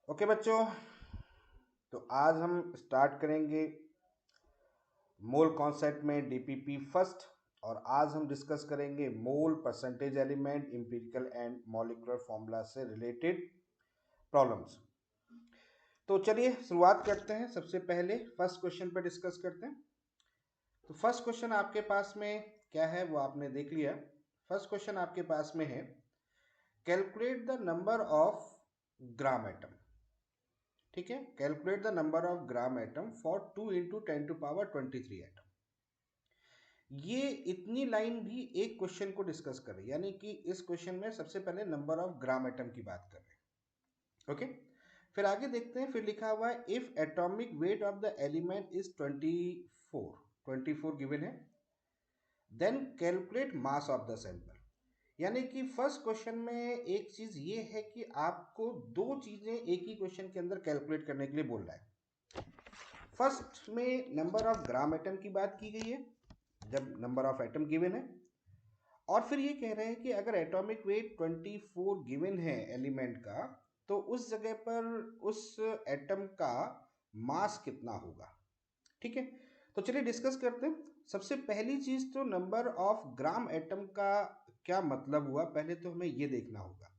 Okay बच्चों, तो आज हम स्टार्ट करेंगे मोल कॉन्सेप्ट में डीपीपी फर्स्ट। और आज हम डिस्कस करेंगे mole, percentage element, empirical and molecular formula से रिलेटेड प्रॉब्लम्स। तो चलिए शुरुआत करते हैं। सबसे पहले फर्स्ट क्वेश्चन पर डिस्कस करते हैं। तो फर्स्ट क्वेश्चन आपके पास में क्या है वो आपने देख लिया। फर्स्ट क्वेश्चन आपके पास में है, calculate the number of gram atom. ठीक है, calculate the number of gram atom for 2 into 10⁻23 atom. ये इतनी लाइन भी एक क्वेश्चन को डिस्कस कर रही है, यानी कि इस क्वेश्चन में सबसे पहले नंबर ऑफ ग्राम एटम की बात कर रहे हैं। ओके, फिर आगे देखते हैं। फिर लिखा हुआ है, if atomic weight of the element is 24 given है, then calculate mass of the sample. यानी कि फर्स्ट क्वेश्चन में एक चीज ये है कि आपको दो चीजें एक ही क्वेश्चन के अंदर कैलकुलेट करने के लिए बोल रहा है। फर्स्ट में नंबर ऑफ ग्राम एटम की बात की गई है, जब नंबर ऑफ एटम गिवन है। और फिर ये कह रहे हैं कि अगर एटॉमिक वेट 24 गिवन है एलिमेंट का, तो उस जगह पर उस एटम का मास कितना होगा। ठीक है, तो चलिए डिस्कस करते हैं। सबसे पहली चीज तो नंबर ऑफ ग्राम एटम का क्या मतलब हुआ, पहले तो हमें ये देखना होगा।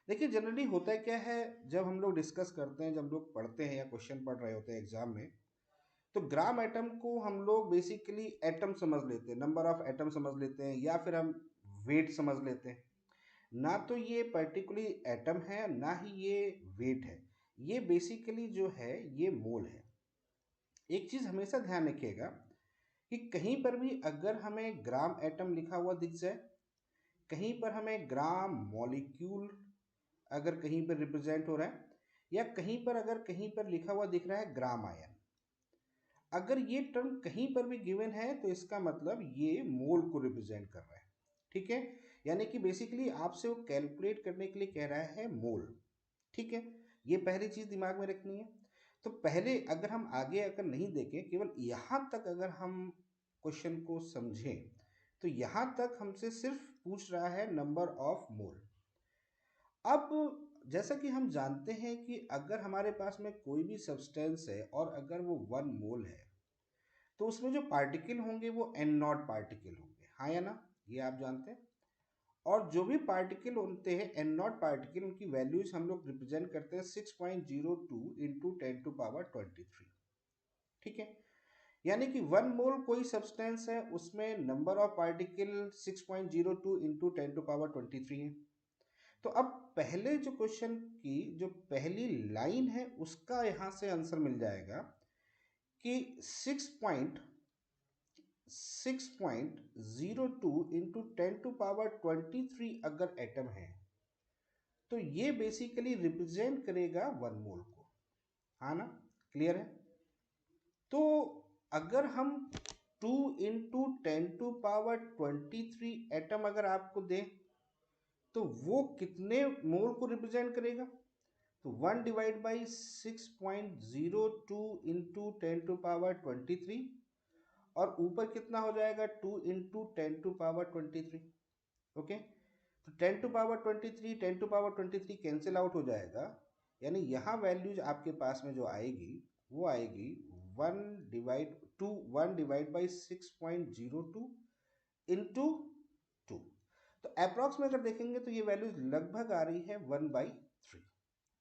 देखिए जनरली होता क्या है, जब हम लोग डिस्कस करते हैं, जब लोग पढ़ते हैं या क्वेश्चन पढ़ रहे होते हैं एग्जाम में, तो ग्राम एटम को हम लोग बेसिकली एटम समझ लेते हैं, नंबर ऑफ एटम समझ लेते हैं, या फिर हम वेट समझ लेते हैं। ना तो ये पर्टिकुलरली एटम है, ना ही ये वेट है। ये बेसिकली जो है ये मोल है। एक चीज हमेशा ध्यान रखिएगा कि कहीं पर भी अगर हमें ग्राम एटम लिखा हुआ दिख जाए, कहीं पर हमें ग्राम मॉलिक्यूल अगर कहीं पर रिप्रेजेंट हो रहा है, या कहीं पर अगर कहीं पर लिखा हुआ दिख रहा है ग्राम आयन, अगर ये टर्म कहीं पर भी गिवन है तो इसका मतलब ये मोल को रिप्रेजेंट कर रहा है। ठीक है, यानी कि बेसिकली आपसे वो कैलकुलेट करने के लिए कह रहा है मोल। ठीक है, ये पहली चीज दिमाग में रखनी है। तो पहले अगर हम आगे अगर नहीं देखें, केवल यहां तक अगर हम क्वेश्चन को समझें, तो यहां तक हमसे सिर्फ पूछ रहा है नंबर ऑफ मोल। अब जैसा कि हम जानते हैं कि अगर हमारे पास में कोई भी सब्सटेंस है और अगर वो 1 मोल है, तो उसमें जो पार्टिकल होंगे वो एन नॉट पार्टिकल होंगे, हाँ या ना, ये आप जानते हैं। और जो भी पार्टिकल होते हैं एन नॉट पार्टिकल, उनकी वैल्यूज हम लोग रिप्रेजेंट करते हैं 6.02 इंटू 10⁻23। ठीक है, यानी कि 1 मोल कोई सब्सटेंस है, उसमें नंबर ऑफ पार्टिकल 6.02 इंटू 10⁻23 है। तो अब पहले जो क्वेश्चन की जो पहली लाइन है उसका यहां से आंसर मिल जाएगा कि 6.02 इंटू 10⁻23 अगर एटम है, तो ये बेसिकली रिप्रेजेंट करेगा 1 मोल को। हाँ ना, क्लियर है। तो अगर हम 2 इंटू 10⁻23 एटम अगर आपको दें, तो वो कितने मोल को रिप्रेजेंट करेगा। तो 1/6.02 इंटू 10⁻23, और ऊपर कितना हो जाएगा 2 इंटू 10⁻23। ओके, तो 10⁻23 10⁻23 कैंसिल आउट हो जाएगा, यानी यहाँ वैल्यूज आपके पास में जो आएगी वो आएगी 1/6.02 इंटू 2। तो अप्रॉक्स में अगर देखेंगे तो ये वैल्यूज लगभग आ रही है 1/3,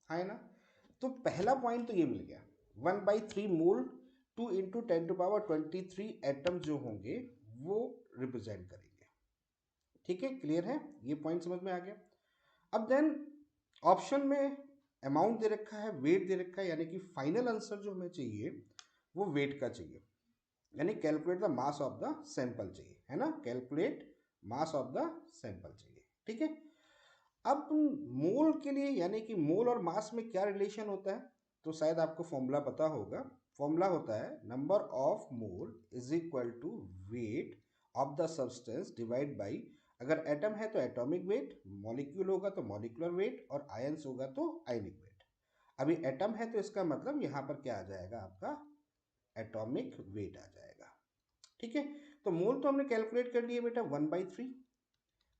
है ना। तो पहला पॉइंट तो ये मिल गया, 1/3 मोल 2 इंटू 10⁻23 एटम जो होंगे वो रिप्रेजेंट करेंगे। ठीक है, क्लियर है, ये पॉइंट समझ में आ गया। अब देन ऑप्शन में अमाउंट दे रखा है, वेट दे रखा है, यानी कि फाइनल आंसर जो हमें चाहिए वो वेट का चाहिए, यानी calculate the mass of the sample चाहिए, है ना, calculate mass of the sample चाहिए। ठीक है, अब मोल के लिए, यानी कि मोल और मास में क्या रिलेशन होता है, तो शायद आपको फॉर्मूला पता होगा। फॉर्मूला होता है number of mole is equal to weight of the substance divide by, अगर एटम है तो एटॉमिक वेट, मॉलिक्यूल होगा तो मॉलिक्यूलर वेट, और आयंस होगा तो आयनिक वेट। अभी एटम है तो इसका मतलब यहाँ पर क्या आ जाएगा, आपका एटॉमिक वेट आ जाएगा। ठीक है, तो मोल तो हमने कैलकुलेट कर लिया बेटा 1/3,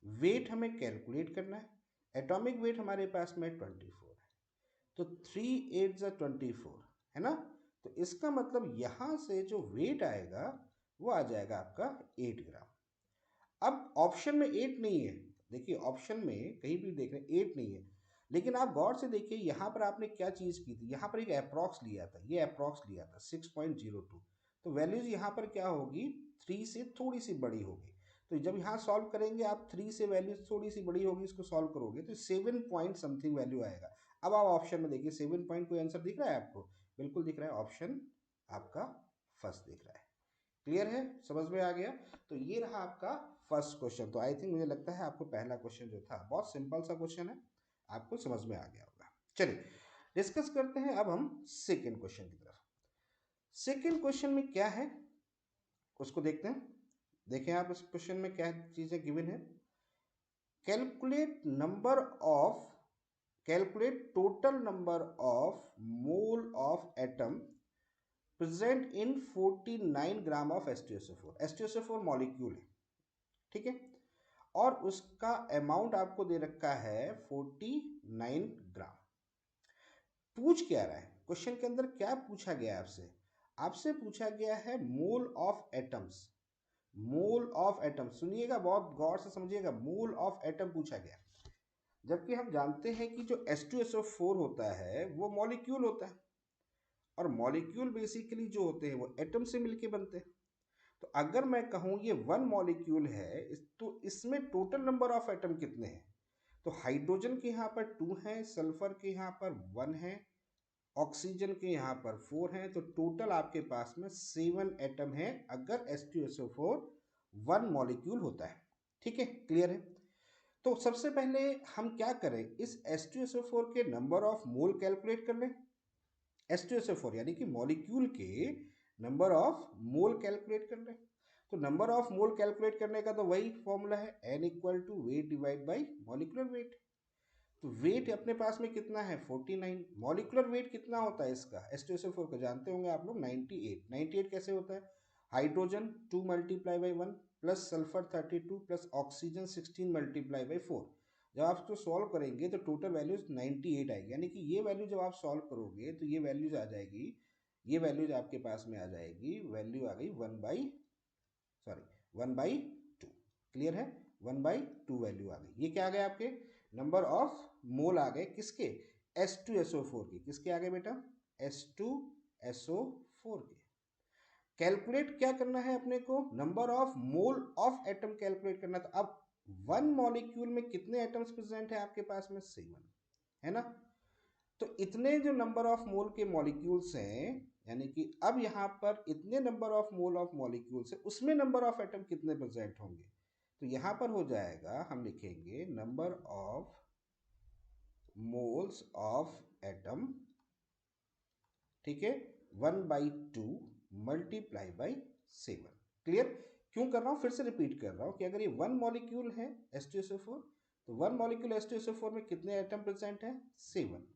वेट हमें कैलकुलेट करना है। एटॉमिक वेट हमारे पास में 24 है, तो 3 8 = 24 है ना। तो इसका मतलब यहाँ से जो वेट आएगा वो आ जाएगा आपका 8 ग्राम। अब ऑप्शन में 8 नहीं है, देखिए ऑप्शन में कहीं भी देख रहे हैं 8 नहीं है, लेकिन आप गौर से देखिए यहाँ पर आपने क्या चीज़ की थी, यहाँ पर एक अप्रॉक्स लिया था, ये अप्रॉक्स लिया था 6.02। तो वैल्यूज यहाँ पर क्या होगी, 3 से थोड़ी सी बड़ी होगी। तो जब यहाँ सॉल्व करेंगे आप 3 से वैल्यूज थोड़ी सी बड़ी होगी, इसको सॉल्व करोगे तो 7 पॉइंट समथिंग वैल्यू आएगा। अब आप ऑप्शन में देखिए 7 पॉइंट कोई आंसर दिख रहा है आपको, बिल्कुल दिख रहा है, ऑप्शन आपका फर्स्ट दिख रहा है। क्लियर है, समझ में आ गया। तो ये रहा आपका फर्स्ट क्वेश्चन। तो आई थिंक मुझे लगता है आपको पहला क्वेश्चन जो था बहुत सिंपल सा क्वेश्चन है, आपको समझ में आ गया होगा। चलिए डिस्कस करते हैं अब हम सेकेंड क्वेश्चन की तरफ। सेकेंड क्वेश्चन में क्या है उसको देखते हैं। देखें आप इस क्वेश्चन में क्या चीजें गिवन है। Calculate number of calculate total number of mole of atom present in 49 gram of H2SO4। H2SO4 molecule है, ठीक है, और उसका अमाउंट आपको दे रखा है 49 ग्राम। पूछ क्या रहा है क्वेश्चन के अंदर, क्या पूछा गया आपसे, आपसे पूछा गया है mole of atoms. Mole of atom, सुनिएगा बहुत गौर से समझिएगा, मोल ऑफ एटम पूछा गया। जबकि हम जानते हैं कि जो H2SO4 होता है वो मॉलिक्यूल होता है, और मॉलिक्यूल बेसिकली जो होते हैं वो एटम से मिलके बनते हैं। तो अगर मैं कहूँ ये 1 मॉलिक्यूल है तो इसमें टोटल नंबर ऑफ एटम कितने हैं, तो हाइड्रोजन के यहाँ पर 2 हैं, सल्फर के यहाँ पर 1 है, ऑक्सीजन के यहाँ पर 4 हैं, तो टोटल आपके पास में 7 एटम है अगर H2SO4 1 मॉलिक्यूल होता है। ठीक है, क्लियर है। तो सबसे पहले हम क्या करें, इस H2SO4 के नंबर ऑफ मोल कैलकुलेट कर लें। H2SO4 यानी कि मॉलिक्यूल के नंबर ऑफ मोल कैलकुलेट कर लें। तो नंबर ऑफ मोल कैलकुलेट करने का तो वही फॉर्मूला है, N = wait divide by molecular weight. तो वेट अपने पास में कितना है 49, मॉलिक्यूलर वेट कितना होता है इसका H2SO4 का जानते होंगे आप लोग 98। 98 कैसे होता है, hydrogen 2 × 1 plus sulphur 32 plus oxygen 16 × 4। जब आप इसको सॉल्व करेंगे तो टोटल वैल्यूज 98 आएगी, यानी कि ये वैल्यू जब आप सॉल्व करोगे तो ये वैल्यूज आ जाएगी, ये वैल्यूज आपके पास में आ जाएगी, वैल्यू आ गई 1/2। क्लियर है, 1/2 वैल्यू आ गई। ये क्या आ गया आपके नंबर ऑफ मोल आ गए किसके, H2SO4 के। किसके आ गए बेटा, H2SO4 के। कैलकुलेट क्या करना है अपने को, number of mole of atom calculate करना। तो अब 1 मॉलिक्यूल में कितने एटम्स प्रेजेंट है आपके पास में, 7 है ना। तो इतने जो नंबर ऑफ मोल के मॉलिक्यूल्स हैं, यानी कि अब यहाँ पर इतने number of mole of molecules है, उसमें नंबर ऑफ एटम कितने प्रेजेंट होंगे। तो यहाँ पर हो जाएगा, हम लिखेंगे number of moles of atom, ठीक है, 1/2 मल्टीप्लाई बाई 7। क्लियर, क्यों कर रहा हूँ, फिर से रिपीट कर रहा हूँ कि अगर ये 1 मॉलिक्यूल है H2SO4, तो 1 मॉलिक्यूल H2SO4 में कितने एटम प्रेजेंट है, 7।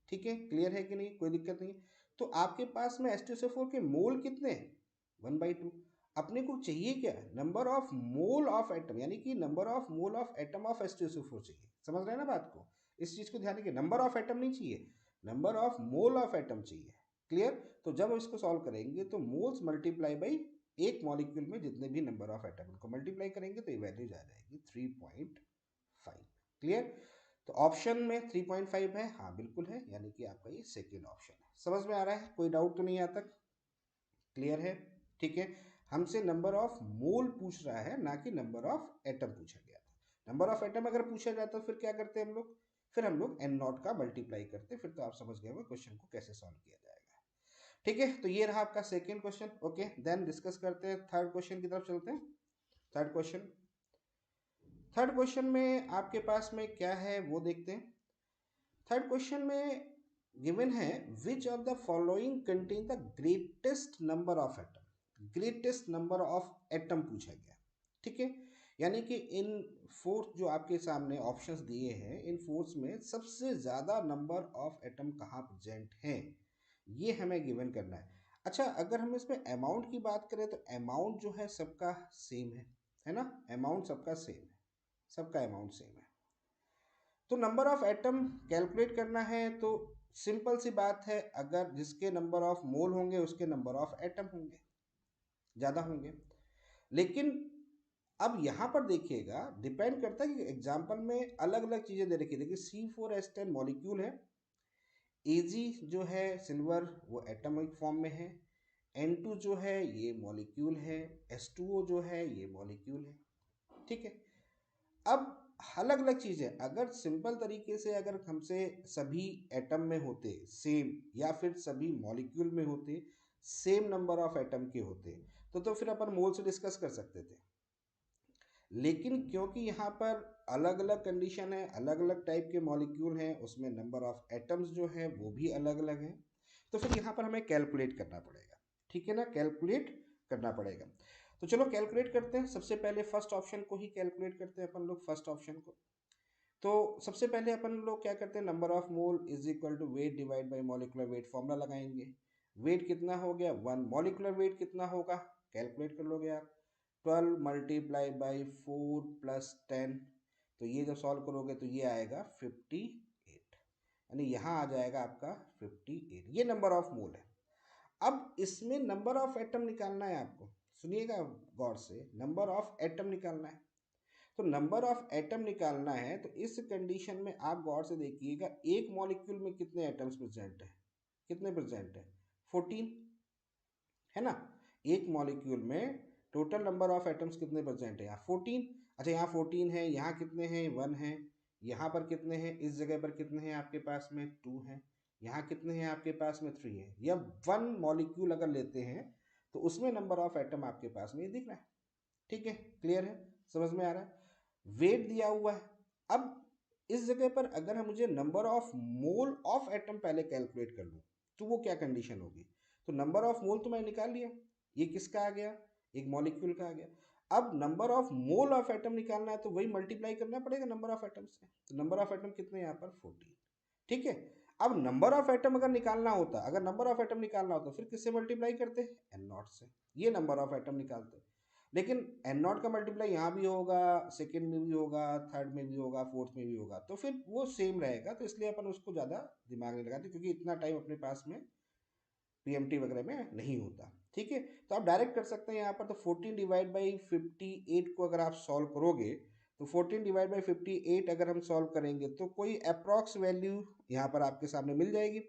ठीक है, क्लियर है कि नहीं, कोई दिक्कत नहीं। तो आपके पास में H2SO4 के मोल कितने हैं, 1/2। अपने को चाहिए क्या, number of mole of atom, यानी कि number of mole of atom of H2SO4 चाहिए। समझ रहे हैं ना बात को, इस चीज को ध्यान रखिए, नंबर ऑफ एटम नहीं चाहिए, number of mole of atom चाहिए। क्लियर, तो जब इसको सॉल्व करेंगे तो मोल्स मल्टीप्लाई बाई एक मॉलिक्यूल में जितने भी नंबर ऑफ एटम को मल्टीप्लाई करेंगे तो ये वैल्यूज आ जाएगी 3.5। क्लियर, तो ऑप्शन में 3.5 है, हाँ बिल्कुल है, यानी कि आपका ये सेकेंड ऑप्शन है। समझ में आ रहा है, कोई डाउट तो नहीं आता तक, क्लियर है। ठीक है, हमसे नंबर ऑफ मोल पूछ रहा है, ना कि नंबर ऑफ एटम पूछा गया था। नंबर ऑफ एटम अगर पूछा जाता तो फिर क्या करते हम लोग, फिर हम लोग N0 का मल्टीप्लाई करते, फिर तो आप समझ गए होंगे क्वेश्चन को कैसे सॉल्व किया जाएगा। ठीक है, तो ये रहा आपका second question. Okay, then discuss करते हैं थर्ड क्वेश्चन की तरफ चलते हैं। थर्ड क्वेश्चन में आपके पास में क्या है वो देखते हैं। थर्ड क्वेश्चन में गिवन है which of the following contain the greatest number of atom. Greatest number of atom पूछा गया, ठीक है, यानी कि इन फोर्थ जो आपके सामने ऑप्शंस दिए हैं, इन फोर्थ में सबसे ज्यादा नंबर ऑफ एटम कहाँ प्रेजेंट हैं, ये हमें गिवन करना है। अच्छा, अगर हम इसमें अमाउंट की बात करें तो अमाउंट जो है सबका सेम है ना, अमाउंट सबका सेम है, सबका अमाउंट सेम है। तो नंबर ऑफ एटम कैलकुलेट करना है तो सिंपल सी बात है, अगर जिसके नंबर ऑफ मोल होंगे उसके नंबर ऑफ एटम होंगे, ज़्यादा होंगे। लेकिन अब यहाँ पर देखिएगा, डिपेंड करता है कि एग्जाम्पल में अलग अलग चीज़ें दे रखी है। देखिए C4H10 मॉलिक्यूल है, Ag जो है सिल्वर वो एटॉमिक फॉर्म में है, N2 जो है ये मॉलिक्यूल है, H2O जो है ये मॉलिक्यूल है, ठीक है। अब अलग अलग चीज़ें अगर सिंपल तरीके से अगर हमसे सभी एटम में होते सेम, या फिर सभी मॉलिक्यूल में होते सेम नंबर ऑफ एटम के होते, तो फिर अपन मोल से डिस्कस कर सकते थे। लेकिन क्योंकि यहाँ पर अलग अलग कंडीशन है, अलग अलग टाइप के मॉलिक्यूल हैं, उसमें नंबर ऑफ एटम्स जो है वो भी अलग अलग हैं, तो फिर यहाँ पर हमें कैलकुलेट करना पड़ेगा, ठीक है ना, कैलकुलेट करना पड़ेगा। तो चलो कैलकुलेट करते हैं। सबसे पहले फर्स्ट ऑप्शन को ही कैलकुलेट करते हैं अपन लोग, फर्स्ट ऑप्शन को। तो सबसे पहले अपन लोग क्या करते हैं, number of mole is equal to weight divide by molecular weight formula लगाएंगे। वेट कितना हो गया 1, मॉलिकुलर वेट कितना होगा कैलकुलेट कर लोगे आप, 12 मल्टीप्लाई बाई 4 प्लस 10, तो ये जब सॉल्व करोगे तो ये आएगा 58, यानी यहाँ आ जाएगा आपका 58, ये नंबर ऑफ मोल है। अब इसमें नंबर ऑफ एटम निकालना है आपको, सुनिएगा गौर से, नंबर ऑफ एटम निकालना है। तो नंबर ऑफ एटम निकालना है, तो इस कंडीशन में आप गौर से देखिएगा, एक मॉलिक्यूल में कितने एटम्स प्रेजेंट है, कितने प्रेजेंट है 14, है ना। एक मॉलिक्यूल में टोटल नंबर ऑफ एटम्स कितने प्रेजेंट है, यहाँ 14। अच्छा यहाँ 14 है, यहाँ कितने हैं 1 है, यहाँ पर कितने हैं, इस जगह पर कितने हैं आपके पास में 2 हैं, यहाँ कितने हैं आपके पास में 3 है। या 1 मॉलिक्यूल अगर लेते हैं तो उसमें नंबर ऑफ एटम आपके पास में ये दिख रहा है, ठीक है, क्लियर है, समझ में आ रहा है। वेट दिया हुआ है। अब इस जगह पर अगर हम मुझे number of mole of atom पहले कैलकुलेट कर लूँ तो वो क्या कंडीशन होगी, तो नंबर ऑफ मोल तो मैं निकाल लिया, ये किसका आ गया, एक मॉलिक्यूल का आ गया। अब number of mole of atom निकालना है तो वही मल्टीप्लाई करना पड़ेगा नंबर ऑफ एटम से, तो नंबर ऑफ एटम कितने यहाँ पर 14, ठीक है। अब नंबर ऑफ एटम अगर निकालना होता, अगर नंबर ऑफ एटम निकालना होता फिर किससे मल्टीप्लाई करते, एन नॉट से, ये नंबर ऑफ एटम निकालते। लेकिन एन नॉट का मल्टीप्लाई यहाँ भी होगा, सेकेंड में भी होगा, थर्ड में भी होगा, फोर्थ में भी होगा, तो फिर वो सेम रहेगा, तो इसलिए अपन उसको ज़्यादा दिमाग नहीं लगाते, क्योंकि इतना टाइम अपने पास में पीएमटी वगैरह में नहीं होता, ठीक है। तो आप डायरेक्ट कर सकते हैं यहाँ पर, तो 14 डिवाइड बाई 58 को अगर आप सॉल्व करोगे, तो 14 डिवाइड बाई 58 अगर हम सॉल्व करेंगे तो कोई अप्रॉक्स वैल्यू यहाँ पर आपके सामने मिल जाएगी।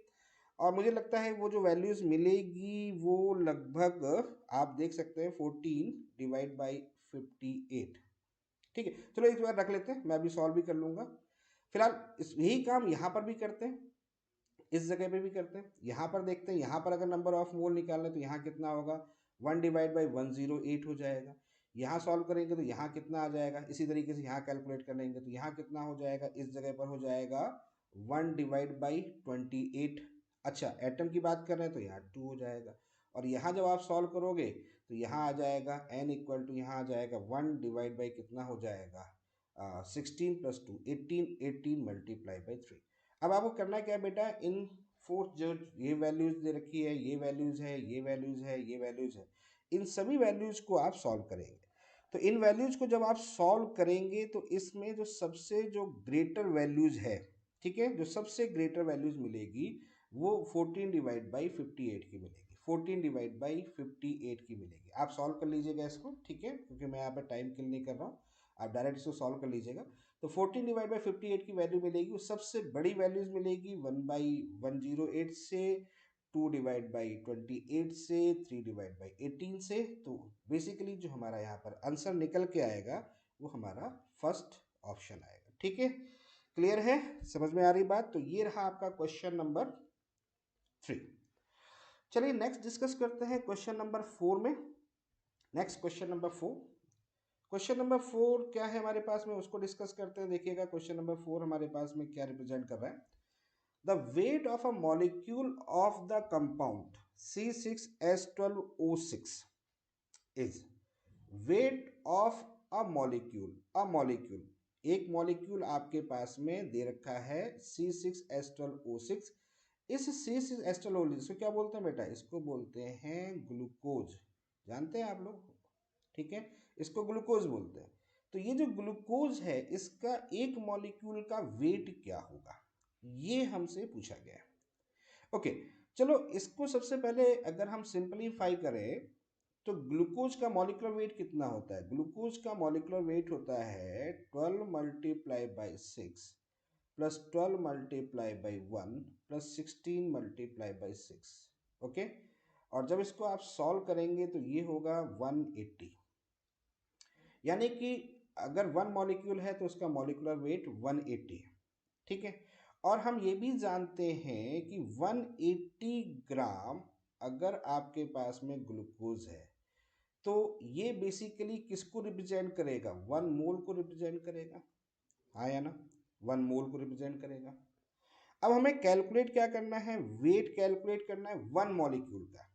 और मुझे लगता है वो जो वैल्यूज़ मिलेगी वो लगभग आप देख सकते हैं 14 डिवाइड बाई 58, ठीक है। चलो एक बार रख लेते हैं, मैं अभी सॉल्व भी कर लूँगा। फिलहाल इस यही काम यहाँ पर भी करते हैं, इस जगह पे भी करते हैं, यहाँ पर देखते हैं, यहाँ पर अगर नंबर ऑफ मोल निकालना है तो यहाँ कितना होगा 1 डिवाइड बाई 108 हो जाएगा। यहाँ सॉल्व करेंगे तो यहाँ कितना आ जाएगा, इसी तरीके से यहाँ कैलकुलेट कर लेंगे तो यहाँ कितना हो जाएगा, इस जगह पर हो जाएगा 1 डिवाइड बाई 28। अच्छा एटम की बात कर रहे हैं तो यहाँ 2 हो जाएगा, और यहाँ जब आप सॉल्व करोगे तो यहाँ आ जाएगा n इक्वल टू, यहाँ आ जाएगा 1 डिवाइड बाई कितना हो जाएगा 16 प्लस 2 18, 18 मल्टीप्लाई बाई 3। अब आपको करना क्या है बेटा, इन फोर्थ जो ये वैल्यूज दे रखी है, ये वैल्यूज है, ये वैल्यूज है, ये वैल्यूज है, इन सभी वैल्यूज को आप सॉल्व करेंगे। तो इन वैल्यूज को जब आप सॉल्व करेंगे तो इसमें जो सबसे जो ग्रेटर वैल्यूज है, ठीक है, जो सबसे ग्रेटर वैल्यूज मिलेगी वो 14 डिवाइड बाई 58 की मिलेगी, 14 डिवाइड बाई 58 की मिलेगी। आप सॉल्व कर लीजिएगा इसको, ठीक है, क्योंकि मैं यहाँ पर टाइम किल नहीं कर रहा हूँ, आप डायरेक्ट इसको सॉल्व कर लीजिएगा। तो 14 डिवाइड बाई 58 की वैल्यू मिलेगी, सबसे बड़ी वैल्यूज मिलेगी 1/108 से, 2 डिवाइड बाई 28 से, 3 डिवाइड बाई 18 से। तो बेसिकली जो हमारा यहाँ पर आंसर निकल के आएगा वो हमारा फर्स्ट ऑप्शन आएगा, ठीक है, क्लियर है, समझ में आ रही बात। तो ये रहा आपका क्वेश्चन नंबर 3। चलिए नेक्स्ट डिस्कस करते हैं क्वेश्चन नंबर 4 में। Next question number 4, question number 4 क्या है हमारे पास में, उसको डिस्कस करते हैं। देखिएगा क्वेश्चन नंबर 4 हमारे पास में क्या रिप्रेजेंट कर रहा है, the weight of a molecule of the compound C6H12O6 is, weight of a molecule, एक मॉलिक्यूल आपके पास में दे रखा है C6H12O6। इस C6H12O6 को क्या बोलते हैं बेटा, इसको बोलते हैं ग्लूकोज, जानते हैं आप लोग, ठीक है, इसको ग्लूकोज बोलते हैं। तो ये जो ग्लूकोज है इसका एक मॉलिक्यूल का वेट क्या होगा, ये हमसे पूछा गया है। ओके, चलो इसको सबसे पहले अगर हम सिंपलीफाई करें तो ग्लूकोज का मॉलिक्यूलर वेट कितना होता है? ग्लूकोज का मॉलिक्यूलर वेट होता है 12 multiply by 6 plus 12 multiply by 1 plus 16 multiply by 6। Okay, और जब इसको आप सॉल्व करेंगे तो ये होगा 180, यानी कि अगर वन मॉलिक्यूल है तो उसका मॉलिक्यूलर वेट 180 है। ठीक है, और हम ये भी जानते हैं कि 180 ग्राम अगर आपके पास में ग्लूकोज है तो ये बेसिकली किसको रिप्रेजेंट करेगा? 1 मोल को रिप्रेजेंट करेगा, हाँ या ना? 1 मोल को रिप्रेजेंट करेगा। अब हमें कैलकुलेट क्या करना है? वेट कैलकुलेट करना है 1 मॉलिक्यूल का।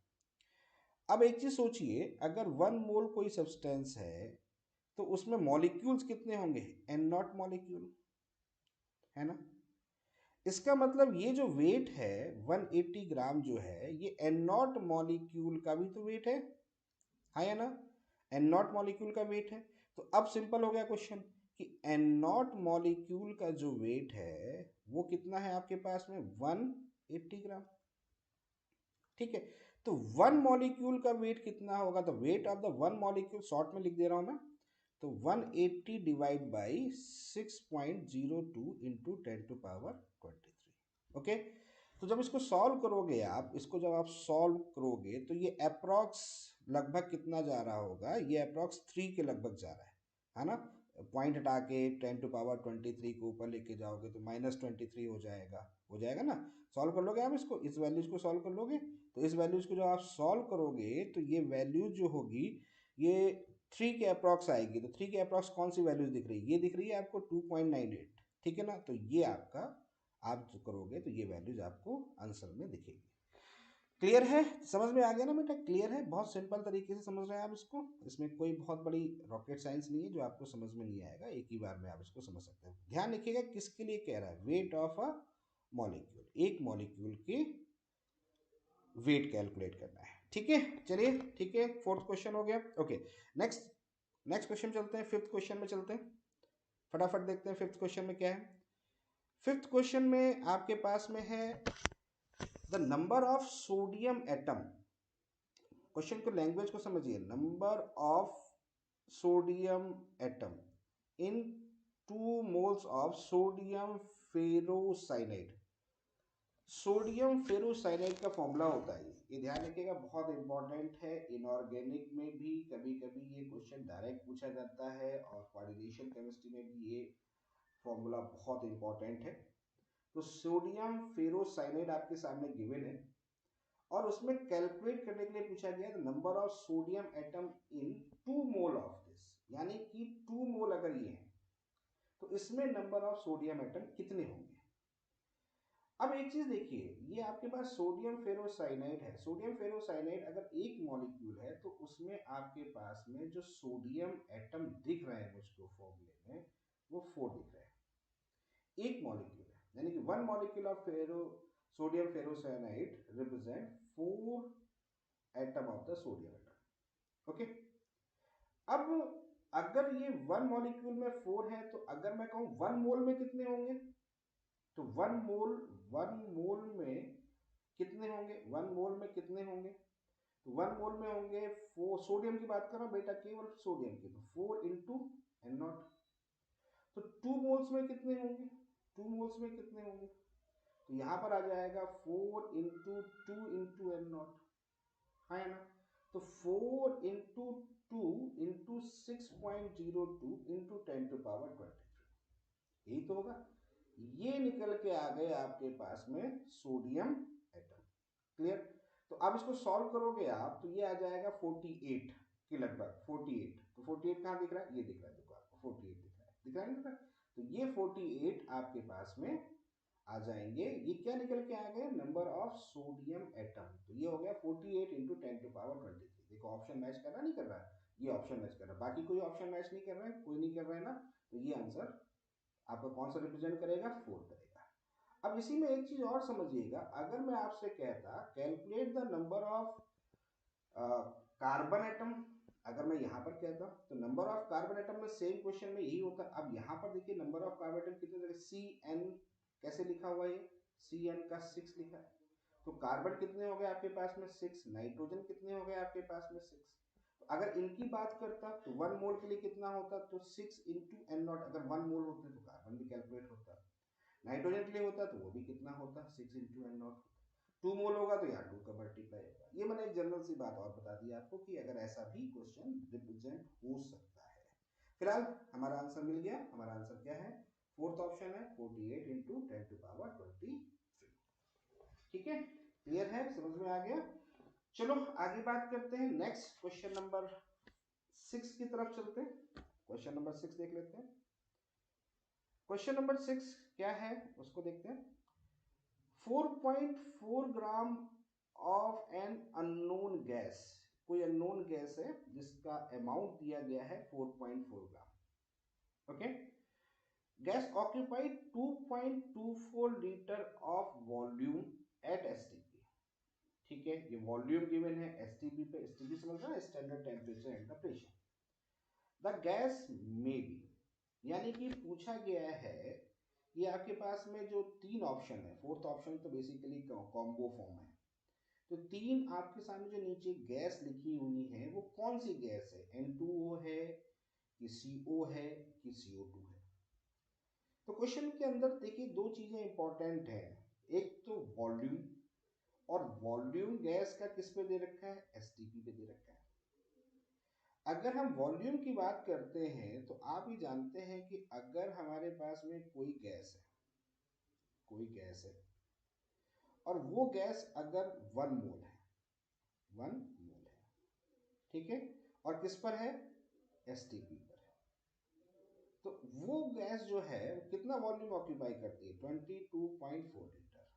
अब एक चीज सोचिए, अगर 1 मोल कोई सब्सटेंस है तो उसमें मॉलिक्यूल्स कितने होंगे? n0 मॉलिक्यूल, है ना? इसका मतलब ये जो वेट है 180 ग्राम जो है, ये n0 मॉलिक्यूल का भी तो वेट है, हाँ या ना? n0 मॉलिक्यूल का वेट है। तो अब सिंपल हो गया क्वेश्चन कि n0 मॉलिक्यूल का जो वेट है वो कितना है आपके पास में? 180 ग्राम। ठीक है, तो 1 मॉलिक्यूल का वेट कितना होगा? तो wait of the 1 molecule, short में लिख दे रहा हूं मैं, तो 180 डिवाइड बाई 6.02 इंटू 10⁻23। ओके, तो जब इसको सॉल्व करोगे आप, इसको जब आप सॉल्व करोगे तो ये अप्रॉक्स लगभग कितना जा रहा होगा? ये अप्रॉक्स 3 के लगभग जा रहा है ना? पॉइंट हटा के 10⁻23 को ऊपर लेके जाओगे तो -23 हो जाएगा ना? सॉल्व कर लोगे आप इसको, इस वैल्यूज को सॉल्व कर लोगे तो इस वैल्यूज को जब आप सॉल्व करोगे तो ये वैल्यूज जो होगी ये 3 के अप्रॉक्स आएगी। तो 3 के अप्रॉक्स कौन सी वैल्यूज दिख रही है? ये दिख रही है आपको 2.98, ठीक है ना? तो ये आपका, आप जो करोगे तो ये वैल्यूज आपको आंसर में दिखेगी। क्लियर है? समझ में आ गया ना बेटा? क्लियर है? बहुत सिंपल तरीके से समझ रहे हैं आप इसको, इसमें कोई बहुत बड़ी रॉकेट साइंस नहीं है जो आपको समझ में नहीं आएगा, एक ही बार में आप इसको समझ सकते हैं। ध्यान रखिएगा किसके लिए कह रहा है? वेट ऑफ अ मॉलिक्यूल, एक मॉलिक्यूल के वेट कैलकुलेट करना है। ठीक है, चलिए ठीक है, फोर्थ क्वेश्चन हो गया। ओके, नेक्स्ट नेक्स्ट क्वेश्चन चलते हैं, फिफ्थ क्वेश्चन में चलते हैं, फटाफट देखते हैं फिफ्थ क्वेश्चन में क्या है। फिफ्थ क्वेश्चन में आपके पास में है the number of sodium atom. Question को, लैंग्वेज को समझिए, number of sodium atom in 2 moles of sodium ferrocyanide. Sodium ferrocyanide का फॉर्मूला होता है ये ध्यान रखिएगा, बहुत इंपॉर्टेंट है। इनऑर्गेनिक में भी कभी कभी ये क्वेश्चन डायरेक्ट पूछा जाता है और कोऑर्डिनेशन केमिस्ट्री में भी ये फॉर्मूला बहुत इंपॉर्टेंट है। तो सोडियम फेरोसाइनाइड आपके सामने गिवन है और उसमें कैलकुलेट करने के लिए पूछा गया number of sodium atom in 2 mole of this, यानी कि 2 मोल अगर ये है तो इसमें नंबर ऑफ सोडियम एटम कितने होंगे। अब एक चीज देखिए, ये आपके पास सोडियम फेरोसाइनाइड है। सोडियम फेरोसाइनाइड अगर एक मॉलिक्यूल है तो उसमें आपके पास में जो सोडियम एटम दिख रहे हैं मुझको फॉर्मूले में, वो 4 दिख रहे हैं। एक मॉलिक्यूल है, यानी कि 1 molecule of sodium ferrocyanide represent 4 atom of the sodium atom. Okay, अब अगर ये 1 मॉलिक्यूल में 4 है तो अगर मैं कहूं 1 मोल में कितने होंगे, तो 1 मोल में कितने होंगे? 1 मोल में कितने होंगे? तो 1 मोल में होंगे 4, सोडियम की बात कर रहा हूं बेटा, केवल सोडियम की, तो 4 इंटू n0। तो 2 मोल्स में कितने होंगे? 2 मोल्स में कितने होंगे? तो यहां पर आ जाएगा 4 इंटू 2 इंटू n0, हाँ है ना? तो 4 इंटू 2 इंटू 6.02 इंटू 10⁻23, यही तो होगा। ये निकल के आ गए आपके पास में सोडियम एटम। क्लियर? तो अब इसको सॉल्व करोगे आप तो ये आ जाएगा 48 के लगभग, 48। तो 48 कहाँ दिख रहा है? ये दिख रहा है, देखो आपको 48 दिख रहा है, दिख रहा है ना? तो ये 48 आपके पास में आ जाएंगे। ये क्या निकल के आ गए? Number of sodium atom. तो ये हो गया 48 इंटू 10⁻23। देखो ऑप्शन मैच कर रहा नहीं कर रहा है? ये ऑप्शन मैच कर रहा है, बाकी कोई ऑप्शन मैच नहीं कर रहा है, कोई नहीं कर रहा है ना? तो ये आंसर आपका कौन सा रिप्रेजेंट करेगा? 4 करेगा। अब इसी में एक चीज और समझिएगा, अगर मैं आपसे कहता calculate the number of carbon atom, अगर मैं यहां पर कहता तो नंबर ऑफ कार्बन एटम में सेम क्वेश्चन में यही होता। अब यहां पर देखिए नंबर ऑफ कार्बन एटम कितने, सी एन कैसे लिखा हुआ है? सी एन का 6 लिखा है। तो कार्बन कितने हो गए आपके पास में 6, नाइट्रोजन कितने हो गए आपके पास में 6। तो अगर इनकी बात करता तो 1 मोल के लिए कितना होता, तो 6 इंटू एन नॉट, अगर 1 मोल होते तो कार्बन भी कैलकुलेट होता, नाइट्रोजन के लिए होता तो वो भी कितना होता 6 इंटू एन नॉट होता, 2 मोल होगा तो यहाँ 2 का मल्टीप्लाई होगा। ये मैंने एक जनरल सी बात और बता दी आपको कि अगर ऐसा भी क्वेश्चन रिप्रेजेंट हो सकता है। फिलहाल हमारा आंसर मिल गया, हमारा आंसर क्या है, फोर्थ ऑप्शन है 48 इंटू 10⁻23। ठीक है, क्लियर है, समझ में आ गया। चलो आगे बात करते हैं, नेक्स्ट क्वेश्चन नंबर 6 की तरफ चलते हैं। क्वेश्चन नंबर 6 देख लेते हैं। क्वेश्चन नंबर 6 क्या है उसको देखते हैं। 4.4 gram of an unknown gas, कोई अननोन गैस है जिसका अमाउंट दिया गया है 4.4 gram. Okay, gas occupied 2.24 litre of volume at STP. ठीक है, ये वॉल्यूम गिवन है एसटीपी पे, एसटीपी समझ रहा है, standard temperature and the pressure. The gas may be, यानी कि पूछा गया है, ये आपके पास में जो 3 ऑप्शन है, फोर्थ ऑप्शन तो बेसिकली कॉम्बो फॉर्म है, तो 3 आपके सामने जो नीचे गैस लिखी हुई है वो कौन सी गैस है, N2O है कि CO है कि CO2 है। तो क्वेश्चन के अंदर देखिए 2 चीजें इंपॉर्टेंट है, एक तो वॉल्यूम, और वॉल्यूम गैस का किस पे दे रखा है, एसटीपी पे दे रखा है। अगर हम वॉल्यूम की बात करते हैं तो आप ही जानते हैं कि अगर हमारे पास में कोई गैस है, कोई गैस है और वो गैस अगर 1 मोल है, 1 मोल है, ठीक है, और किस पर है, एसटीपी पर है, तो वो गैस जो है वो कितना वॉल्यूम ऑक्यूपाई करती है, 22.4 लीटर।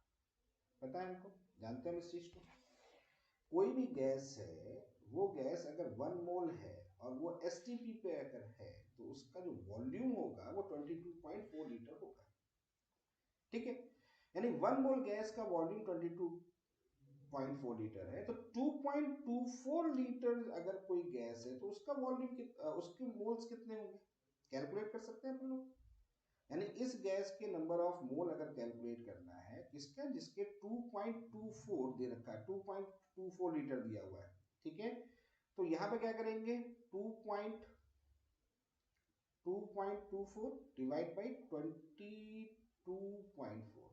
पता है हमको, जानते हैं हम इस चीज को। कोई भी गैस है, वो गैस अगर 1 मोल है और वो एसटीपी पे अगर है तो उसका जो वॉल्यूम होगा वो 22.4 लीटर होगा। ठीक है, यानी 1 मोल गैस का वॉल्यूम 22.4 लीटर है, तो 2.24 लीटर अगर कोई गैस है तो उसका वॉल्यूम उसके मोल्स कितने होंगे, कैलकुलेट कर सकते हैं अपन लोग। यानी इस गैस के नंबर ऑफ मोल अगर कैलकुलेट करना है किसका, जिसके 2.24 दे रखा है, 2.24 लीटर दिया हुआ है। ठीक है, तो यहां पे क्या करेंगे, 2.24 डिवाइड बाई 22.4,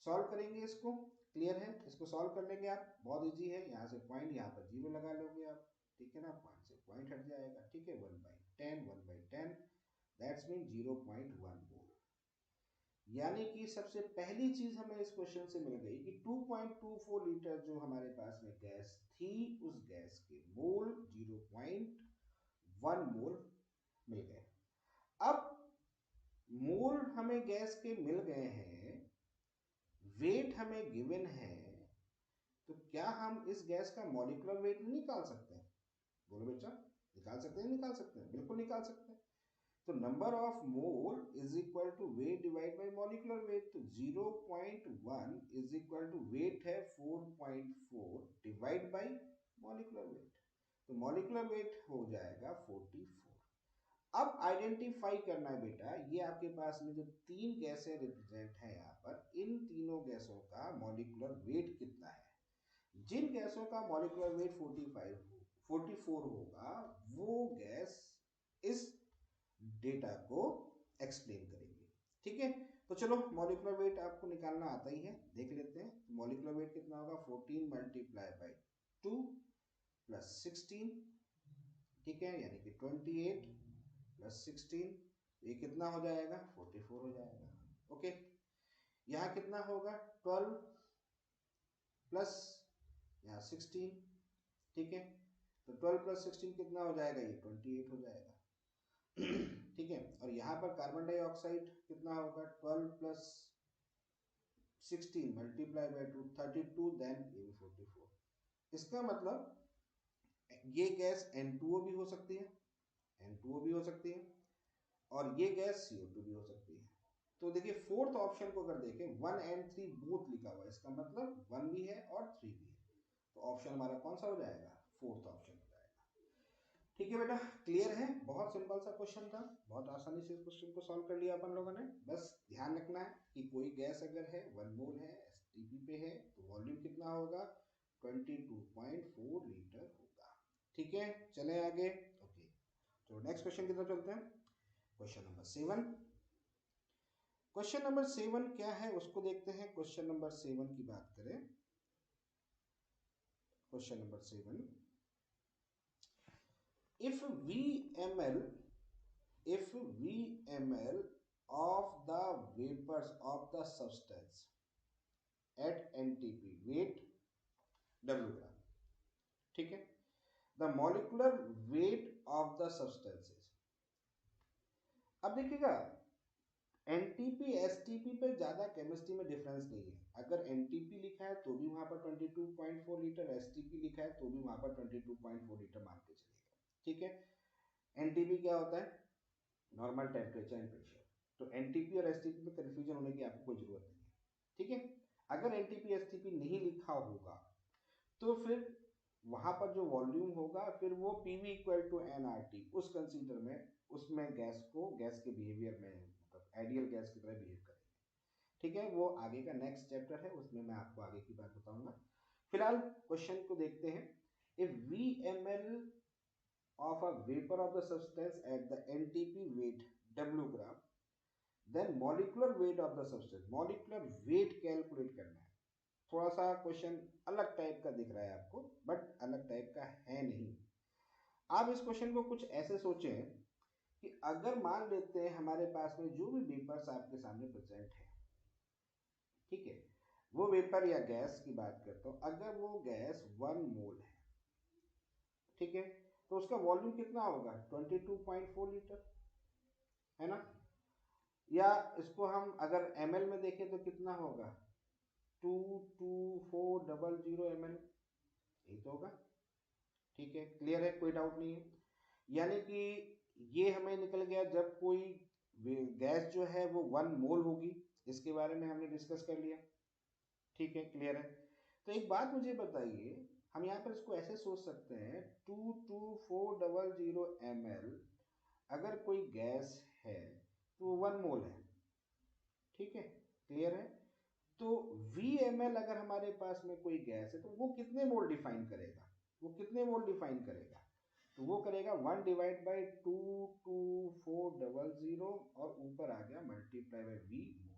सॉल्व करेंगे इसको। क्लियर है, इसको सॉल्व कर लेंगे आप, बहुत इजी है, यहाँ से पॉइंट यहाँ पर 0 लगा लोगे आप, ठीक है ना, पॉइंट से पॉइंट हट जाएगा। ठीक है, 1/10 दैट्स मीन 0.1 मोल। यानी कि सबसे पहली चीज हमें इस क्वेश्चन से मिल गई कि 2.24 लीटर जो हमारे पास में गैस थी, उस गैस के मोल 0.1 मोल मिल गए। अब मोल हमें गैस के मिल गए हैं, वेट हमें गिवन है, तो क्या हम इस गैस का मॉलिक्यूलर वेट नहीं निकाल सकते? बोलो बच्चा, निकाल सकते हैं, निकाल सकते हैं, बिल्कुल निकाल सकते हैं। तो number of mole is equal to weight divide by molecular weight, तो 0.1 इज इक्वल टू वेट है 4.4 डिवाइड बाय मॉलिक्यूलर वेट, तो मॉलिक्यूलर वेट हो जाएगा 44। अब आइडेंटिफाई करना है बेटा, ये आपके पास में जो 3 गैसें रिप्रेजेंट है यहाँ पर, इन तीनों गैसों का मॉलिक्यूलर वेट कितना है। जिन गैसों का मॉलिक्यूलर वेट 44 होगा वो गैस इस डेटा को एक्सप्लेन करेंगे। ठीक है, तो चलो मॉलिक्यूलर वेट आपको निकालना आता ही है, देख लेते हैं। मॉलिक्यूलर वेट कितना होगा, 14 मल्टीप्लाई बाई 2 प्लस 16, ठीक है, यानी कि 28 प्लस 16, ये कितना हो जाएगा, 44 हो जाएगा। ओके, यहाँ कितना होगा, 12 प्लस यहाँ 16, ठीक है, तो 12 प्लस 16 कितना हो जाएगा, ये 28 हो जाएगा। ठीक है, और यहाँ पर कार्बन डाइऑक्साइड कितना होगा, 12 प्लस 16 मल्टीप्लाई बाई 2 32, देन ये 44। इसका मतलब ये गैस N2O भी हो सकती है, N2O भी हो सकती है, और ये गैस CO2 भी हो सकती है। तो देखिए फोर्थ ऑप्शन को अगर देखें 1 and 3 बोथ लिखा हुआ है, इसका मतलब 1 भी है और 3 भी है, तो ऑप्शन हमारा कौन सा हो जाएगा, फोर्थ ऑप्शन हो जाएगा। ठीक है बेटा, क्लियर है, बहुत सिंपल सा क्वेश्चन था, बहुत आसानी से इस क्वेश्चन को सॉल्व कर लिया अपन लोगों ने। बस ध्यान रखना है कि कोई गैस अगर है 1 मोल है, एसटीपी पे है तो वॉल्यूम कितना होगा 22.4 लीटर होगा। ठीक है, चले आगे। ओके, तो नेक्स्ट क्वेश्चन की तरफ चलते हैं। Question number 7। क्वेश्चन नंबर 7 क्या है उसको देखते हैं। क्वेश्चन नंबर 7 की बात करें, question number 7, if VML of the vapors of the substance at NTP weight W gram, ठीक है, the molecular weight of the substances। अब देखिएगा एनटीपी एसटीपी पे ज्यादा केमिस्ट्री में डिफरेंस नहीं है। अगर एनटीपी लिखा है तो भी वहां पर 22.4 लीटर, एसटीपी लिखा है तो भी वहां पर 22.4 लीटर मान के चलिएगा। ठीक है, एनटीपी क्या होता है, नॉर्मल टेम्परेचर एंड प्रेशर। तो एनटीपी और एसटीपी में कंफ्यूजन होने की आपको कोई जरूरत नहीं है। ठीक है, अगर एनटीपी एसटीपी नहीं लिखा होगा तो फिर वहां पर जो वॉल्यूम होगा फिर वो पीवी इक्वल टू एनआरटी उस कंसीडर में, उसमें गैस को, गैस के बिहेवियर में, मतलब आइडियल गैस की तरह बिहेव करेंगे। ठीक है, वो आगे का नेक्स्ट चैप्टर है, उसमें मैं आपको आगे की बात बताऊंगा। फिलहाल क्वेश्चन को देखते हैं। If we M L of a vapor of the substance at the NTP weight W gram, then molecular weight of the substance, molecular weight calculate करना है। थोड़ा सा क्वेश्चन अलग टाइप का दिख रहा है आपको, बट अलग टाइप का है नहीं। आप इस क्वेश्चन को कुछ ऐसे सोचें कि अगर मान लेते हैं हमारे पास में जो भी वेपर्स आपके सामने प्रेजेंट है, ठीक है, वो वेपर या गैस की बात करता हूं, अगर वो गैस 1 मोल है, ठीक है, तो उसका वॉल्यूम कितना होगा 22.4 लीटर, है ना। या इसको हम अगर ml में देखें तो कितना होगा 22400 ml, यही तो होगा। ठीक है, क्लियर है, कोई डाउट नहीं है। यानी कि ये हमें निकल गया जब कोई गैस जो है वो 1 मोल होगी, इसके बारे में हमने डिस्कस कर लिया। ठीक है, क्लियर है। तो एक बात मुझे बताइए, हम यहाँ पर इसको ऐसे सोच सकते हैं 22400 ml अगर कोई गैस है तो 1 मोल है। ठीक है, क्लियर है। तो VML अगर हमारे पास में कोई गैस है तो वो कितने मोल डिफाइन करेगा, वो कितने मोल डिफाइन करेगा, तो वो करेगा 1 डिवाइड बाई 22400 और ऊपर आ गया मल्टीप्लाई बाई V मोल।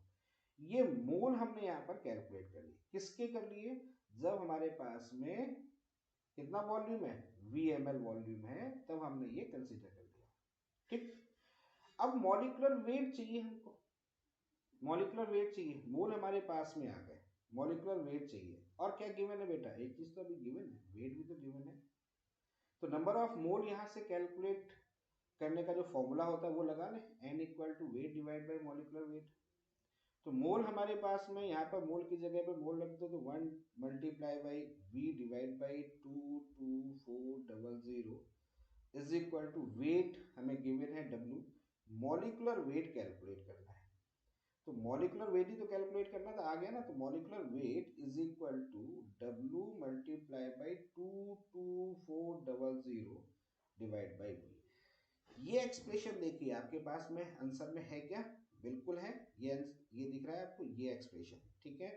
ये मोल हमने यहाँ पर कैलकुलेट कर लिए, किसके कर लिए, जब हमारे पास में कितना वॉल्यूम है VML वॉल्यूम है, तब हमने ये कंसीडर कर लिया। ठीक, अब मॉलिक्यूलर वेट चाहिए हमको, मॉलिक्यूलर वेट चाहिए, मोल हमारे पास में आ गए, मॉलिक्यूलर वेट चाहिए। और क्या गिवन है बेटा, एक चीज तो अभी गिवन है, वेट भी तो गिवन है। तो नंबर ऑफ मोल यहाँ से कैलकुलेट करने का जो फॉर्मूला होता है वो लगा लें, n equal to weight divide by molecular weight. तो मोल हमारे पास में यहाँ पर मोल की जगह पर मोल रख दो तो 1 multiply by v divide by 22400 is equal to weight हमें गिवन है w, मॉलिक्यूलर वेट कैलकुलेट करना है। तो मॉलिक्यूलर वेट ही तो कैलकुलेट करना था, आ गया ना। तो molecular weight is equal to W multiply by 22400 divide by V। ये एक्सप्रेशन देखिए आपके पास में आंसर में है क्या, बिल्कुल है, ये दिख रहा है आपको, ये एक्सप्रेशन। ठीक है,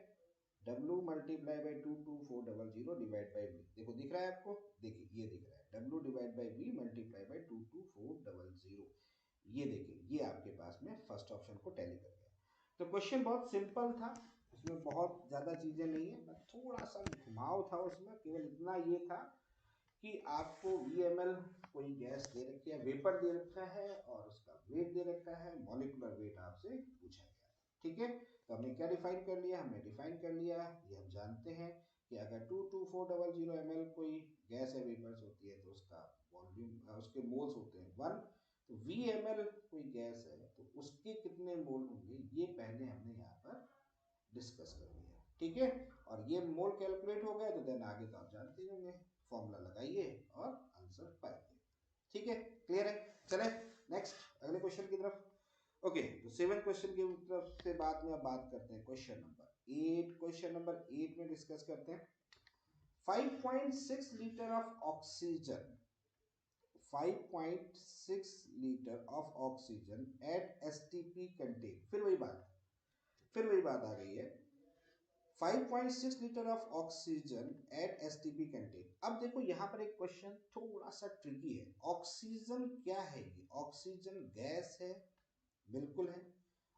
W multiply by 22400 divide by V, देखो दिख रहा है आपको, देखिए ये दिख रहा है W divide by V multiply by 22400। ये देखिए, ये आपके पास में फर्स्ट ऑप्शन को टैली कर गया। तो क्वेश्चन बहुत सिंपल था, उसमें बहुत ज़्यादा चीज़ें नहीं है, बस थोड़ा सा घुमाव था उसमें, केवल इतना ये था कि आपको VML कोई गैस दे रखी है, वेपर दे रखा है और उसका वेट दे रखा है, मॉलिक्यूलर वेट आपसे पूछा गया। ठीक है, तो हमने क्या डिफाइन कर लिया, हमने डिफाइन कर लिया, ये हम जानते हैं कि अगर 22400 ml कोई गैस है, वेपर्स होती है, तो उसका वॉल्यूम, उसके मोल्स होते हैं 1। तो VML कोई गैस है तो उसके कितने मोल होंगे, ये पहले हमने यहाँ पर डिस्कस कर लिया। ठीक है, और ये मोल कैलकुलेट हो गए तो देन आगे तो आप जानते होंगे, फॉर्मूला लगाइए और आंसर पाइए। ठीक है, क्लियर है। चले नेक्स्ट अगले क्वेश्चन की तरफ। ओके, तो 7 क्वेश्चन की तरफ से बाद में अब बात करते हैं क्वेश्चन नंबर 8। क्वेश्चन नंबर 8 में डिस्कस करते हैं 5.6 litre of oxygen, 5.6 litre of oxygen at STP contain, फिर वही बात आ गई है, 5.6 litre of oxygen at STP contain. अब देखो यहाँ पर एक क्वेश्चन थोड़ा सा ट्रिकी है। ऑक्सीजन क्या है? ये ऑक्सीजन गैस है, बिल्कुल है।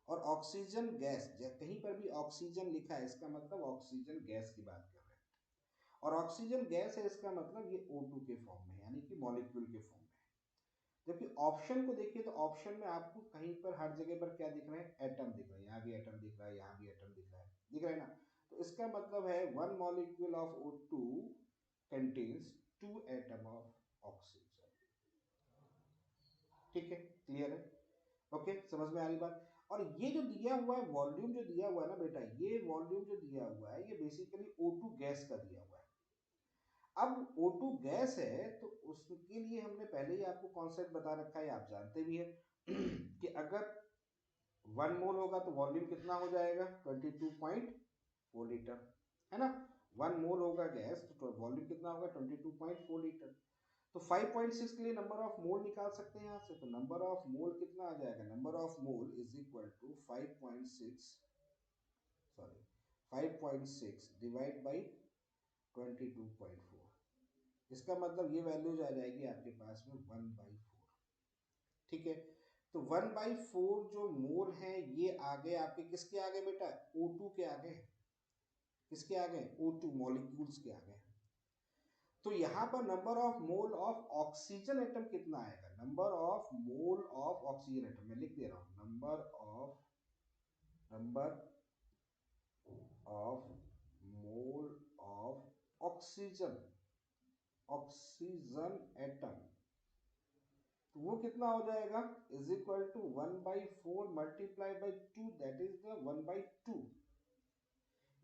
और ऑक्सीजन गैस, कहीं पर भी ऑक्सीजन लिखा है इसका मतलब ऑक्सीजन गैस की बात कर रहे हैं। और ऑक्सीजन गैस है इसका मतलब ये O2 के फॉर्म में, यानी कि मॉलिक्यूल के फॉर्म में। जबकि ऑप्शन को देखिए तो ऑप्शन में आपको कहीं पर हर जगह पर क्या दिख रहे हैं? एटम दिख रहे हैं। यहाँ भी एटम दिख रहा है, यहाँ भी एटम दिख रहा है, दिख रहा है ना? तो इसका मतलब है 1 molecule of O2 contains 2 atom of oxygen. ठीक है, क्लियर है? ओके, समझ में आ रही बात? और ये जो दिया हुआ है वॉल्यूम, जो दिया हुआ है ना बेटा, ये वॉल्यूम जो दिया हुआ है ये बेसिकली O2 गैस का दिया हुआ है। अब O2 गैस है तो उसके लिए हमने पहले ही आपको कॉन्सेप्ट बता रखा है, आप जानते भी हैं कि अगर 1 मोल होगा तो वॉल्यूम कितना हो जाएगा? 22.4 लीटर, है ना? 1 मोल होगा गैस तो वॉल्यूम कितना होगा? 22.4 लीटर। तो 5.6 के लिए नंबर ऑफ मोल निकाल सकते हैं यहाँ से। तो नंबर ऑफ मोल कितना आ जाएगा? Number of mole is equal to 5.6 divide by 22.4। इसका मतलब ये वैल्यूज आ जाएगी आपके पास में 1/4। ठीक है, तो 1/4 जो मोल है ये आगे आपके किसके आगे बेटा? O2 के आगे। किसके आगे? O2 मॉलिक्यूल्स के आगे। तो यहां पर number of mole of oxygen atom कितना आएगा? Number of mole of oxygen atom मैं लिख दे रहा हूं, number of mole of oxygen atom, तो वो कितना हो जाएगा? Is equal to 1/4 multiply by 2, that is the 1/2।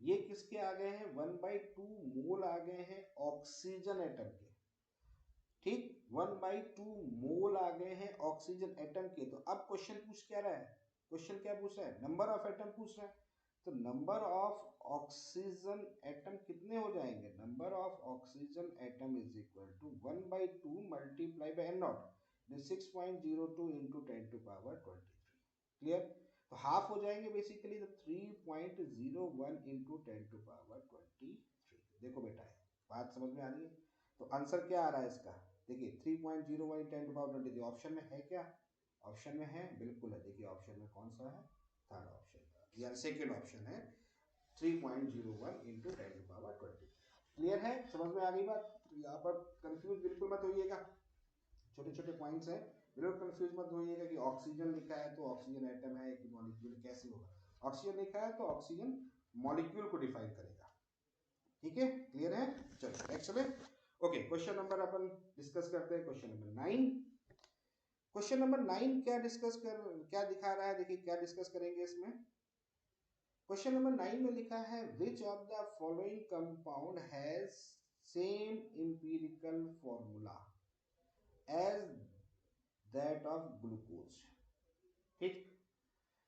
ये किसके आ गए हैं? 1/2 मोल आ गए हैं ऑक्सीजन एटम के। ठीक, 1/2 मोल आ गए हैं ऑक्सीजन एटम के। तो अब क्वेश्चन पूछ क्या रहा है? क्वेश्चन क्या पूछ रहा है? नंबर ऑफ एटम पूछ रहा है। तो नंबर ऑफ ऑक्सीजन एटम कितने हो जाएंगे? Number of oxygen atom is equal to 1/2 multiply by n naught 6.02 into 10⁻23। Clear? तो हाफ हो जाएंगे बेसिकली, तो 3.01 इंटू 10⁻23। देखो बेटा बात समझ में आ रही है? तो आंसर क्या आ रहा है इसका? देखिए 3.01 10⁻23 ऑप्शन में है क्या? ऑप्शन में है, बिल्कुल है। देखिए ऑप्शन में कौन सा है? थर्ड ऑप्शन या सेकेंड ऑप्शन है, 3.01 इंटू 10⁻23। क्लियर है? समझ में आ गई बात? तो यहाँ पर कंफ्यूज बिल्कुल मत होइएगा, छोटे छोटे पॉइंट्स हैं, बिल्कुल कंफ्यूज मत होइएगा कि ऑक्सीजन लिखा है तो ऑक्सीजन एटम है कि मॉलिक्यूल, कैसे होगा? ऑक्सीजन लिखा है तो ऑक्सीजन मॉलिक्यूल को डिफाइन करेगा। ठीक है, क्लियर है? चलो नेक्स्ट चले। ओके, क्वेश्चन नंबर अपन डिस्कस करते हैं, क्वेश्चन नंबर 9। क्वेश्चन नंबर 9 क्या दिखा रहा है? देखिए क्या डिस्कस करेंगे इसमें। क्वेश्चन नंबर 9 में लिखा है which of the following compound has same empirical formula as that of glucose. ठीक,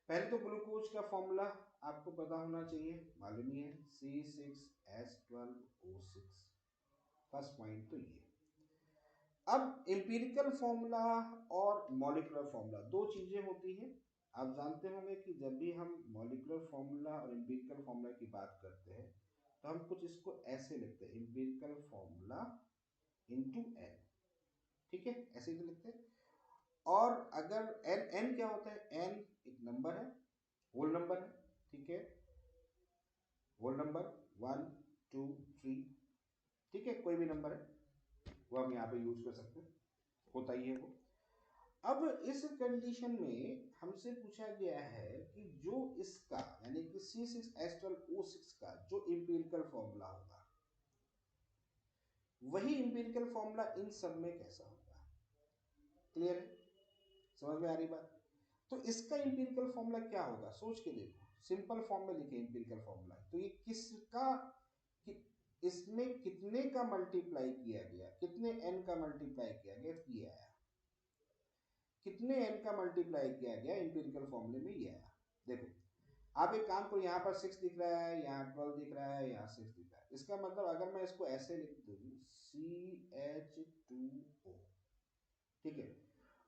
पहले तो ग्लूकोज का फॉर्मूला आपको पता होना चाहिए, मालूम ही है, C6H12O6। फर्स्ट पॉइंट तो ये। अब इंपीरिकल फॉर्मूला और मॉलिक्यूलर फॉर्मूला दो चीजें होती हैं। आप जानते होंगे कि जब भी हम मॉलिक्यूलर फॉर्मूला और इंपीरिकल फॉर्मूला की बात करते हैं तो हम कुछ इसको ऐसे लिखते हैं, इंपीरिकल फॉर्मूला इनटू n। ठीक है, ऐसे ही लिखते हैं। और अगर n क्या होता है? n एक नंबर है, होल नंबर है। ठीक है, होल नंबर 1 2 3। ठीक है, कोई भी नंबर है वो हम यहाँ पे यूज कर सकते हैं, होता ही है वो। अब इस कंडीशन में हमसे पूछा गया है कि जो इसका यानी कि C6H12O6 का जो इंपीरिकल फॉर्मूला होगा वही इंपीरिकल फॉर्मूला इन सब में कैसा होगा। क्लियर है? समझ में आ रही बात? तो इसका इंपीरिकल फॉर्मूला क्या होगा सोच के देखो, सिंपल फॉर्म में लिखे इंपीरिकल फॉर्मूला। तो ये किसका कि इसमें कितने का मल्टीप्लाई किया गया, कितने n का मल्टीप्लाई किया गया, ये आया। कितने n का मल्टीप्लाई किया गया इंपीरिकल फॉर्मूले में, ये आया। देखो आप एक काम करो, यहाँ पर 6 दिख रहा है, यहाँ 12 दिख रहा है, यहाँ 6 दिख रहा है। इसका मतलब अगर मैं इसको ऐसे लिख दूँ CH2O, ठीक है,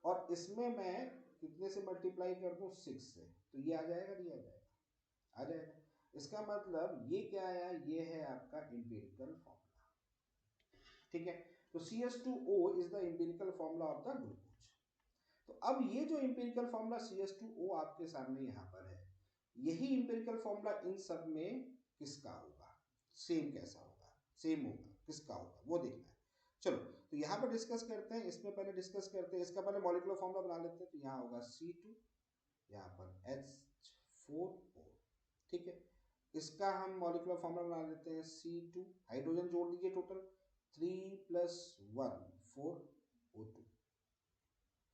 और इसमें मैं कितने से मल्टीप्लाई कर दूँ? 6 से, तो ये आ जाएगा, नहीं आ जाएगा? आ जाएगा। इसका मतलब ये क्या आया, ये है आपका एम्पिरिकल फॉर्मूला, ठीक है। तो CH2O is the empirical formula of the glucose. तो अब ये जो एम्पिरिकल फॉर्मूला CH2O आपके सामने यहाँ पर है, यही एम्पिरिकल फॉर्मूला इन सब में किसका होगा, सेम कैसा होगा, सेम होगा, किसका होगा वो देखना है। चलो तो यहाँ पर डिस्कस करते हैं, इसमें पहले डिस्कस करते हैं, इसका पहले मॉलिक्यूलर फॉर्मूला बना लेते हैं। तो यहाँ होगा C2, यहाँ पर H4O, ठीक है। इसका हम मॉलिक्यूलर फॉर्मूला बना लेते हैं C2, हाइड्रोजन जोड़ दीजिए टोटल 3 + 1 4O2,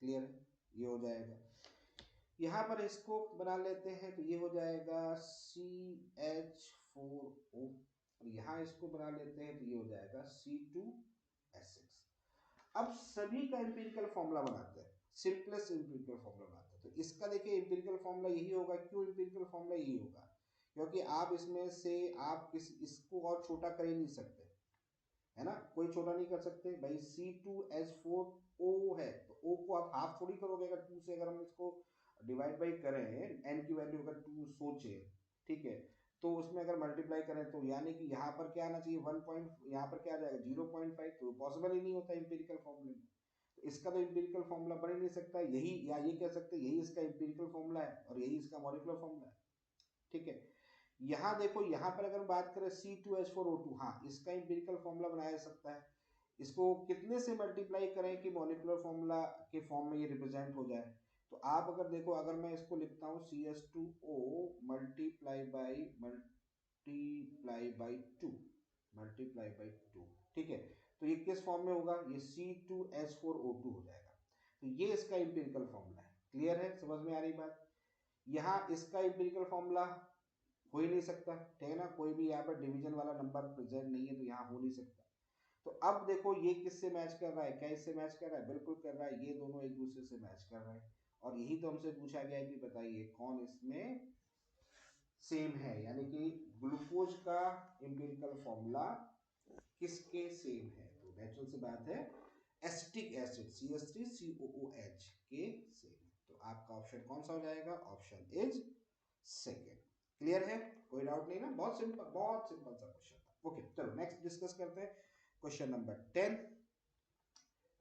क्लियर है, ये हो जाएगा। यहाँ पर इसको बना लेते हैं तो ये हो जाएगा CH4O, और यहाँ इसको बना लेते हैं तो ये हो जाएगा C2H6। अब सभी का एम्पिरिकल फॉर्मूला बनाते हैं, सिंपलेस्ट एम्पिरिकल फॉर्मूला बनाते हैं। तो इसका देखिए एम्पिरिकल फॉर्मूला यही होगा। क्यों एम्पिरिकल फॉर्मूला यही होगा, क्योंकि आप इसमें से आप इसको और छोटा कर ही नहीं सकते, है ना, कोई छोटा नहीं कर सकते भाई। C2H4O है तो O को आप हाफ थोड़ी करोगे, अगर 2 से अगर हम इसको डिवाइड बाई करें, n की वैल्यू अगर 2 सोचे, ठीक है, तो उसमें अगर मल्टीप्लाई करें तो यानी कि यहाँ पर क्या आना चाहिए 1 पॉइंट, यहाँ पर क्या आ जाएगा 0.5, तो पॉसिबल ही नहीं होता एम्पिरिकल फॉर्मूले में। तो इसका तो एम्पिरिकल फॉर्मूला बन ही नहीं सकता, यही या ये कह सकते हैं यही इसका एम्पिरिकल फॉर्मूला है और यही इसका मॉलिक्यूलर फॉर्मूला है, ठीक है। यहाँ देखो, यहाँ पर अगर बात करें C2H4O2, हाँ इसका एम्पिरिकल फॉर्मूला बनाया जा सकता है। इसको कितने से मल्टीप्लाई करें कि मॉलिक्यूलर फॉर्मूला के फॉर्म में ये रिप्रेजेंट हो जाए। तो आप अगर देखो, अगर मैं इसको लिखता हूँ CH2O मल्टीप्लाई बाई 2, ठीक है, तो ये किस फॉर्म में होगा, ये C2H4O2 हो जाएगा। तो ये इसका एम्पिरिकल फॉर्मूला है, क्लियर है, समझ में आ रही बात। यहाँ इसका एम्पिरिकल फॉर्मूला हो ही नहीं सकता, ठीक है ना, कोई भी यहाँ पर डिवीजन वाला नंबर प्रेजेंट नहीं है तो यहाँ हो नहीं सकता। तो अब देखो ये किससे मैच कर रहा है, क्या इससे मैच कर रहा है, बिल्कुल कर रहा है, ये दोनों एक दूसरे से मैच कर रहे हैं। और यही तो हमसे पूछा गया है कि बताइए कौन इसमें सेम है, यानी कि ग्लूकोज का एम्पिरिकल फॉर्मूला किसके सेम है। तो नेचुरल सी बात है एसिटिक एसिड CH3COOH के सेम। तो आपका ऑप्शन कौन सा हो जाएगा, ऑप्शन इज सेकेंड, क्लियर है, कोई डाउट नहीं ना, बहुत सिंपल सा क्वेश्चन था। ओके चलो नेक्स्ट डिस्कस करते हैं question number 10।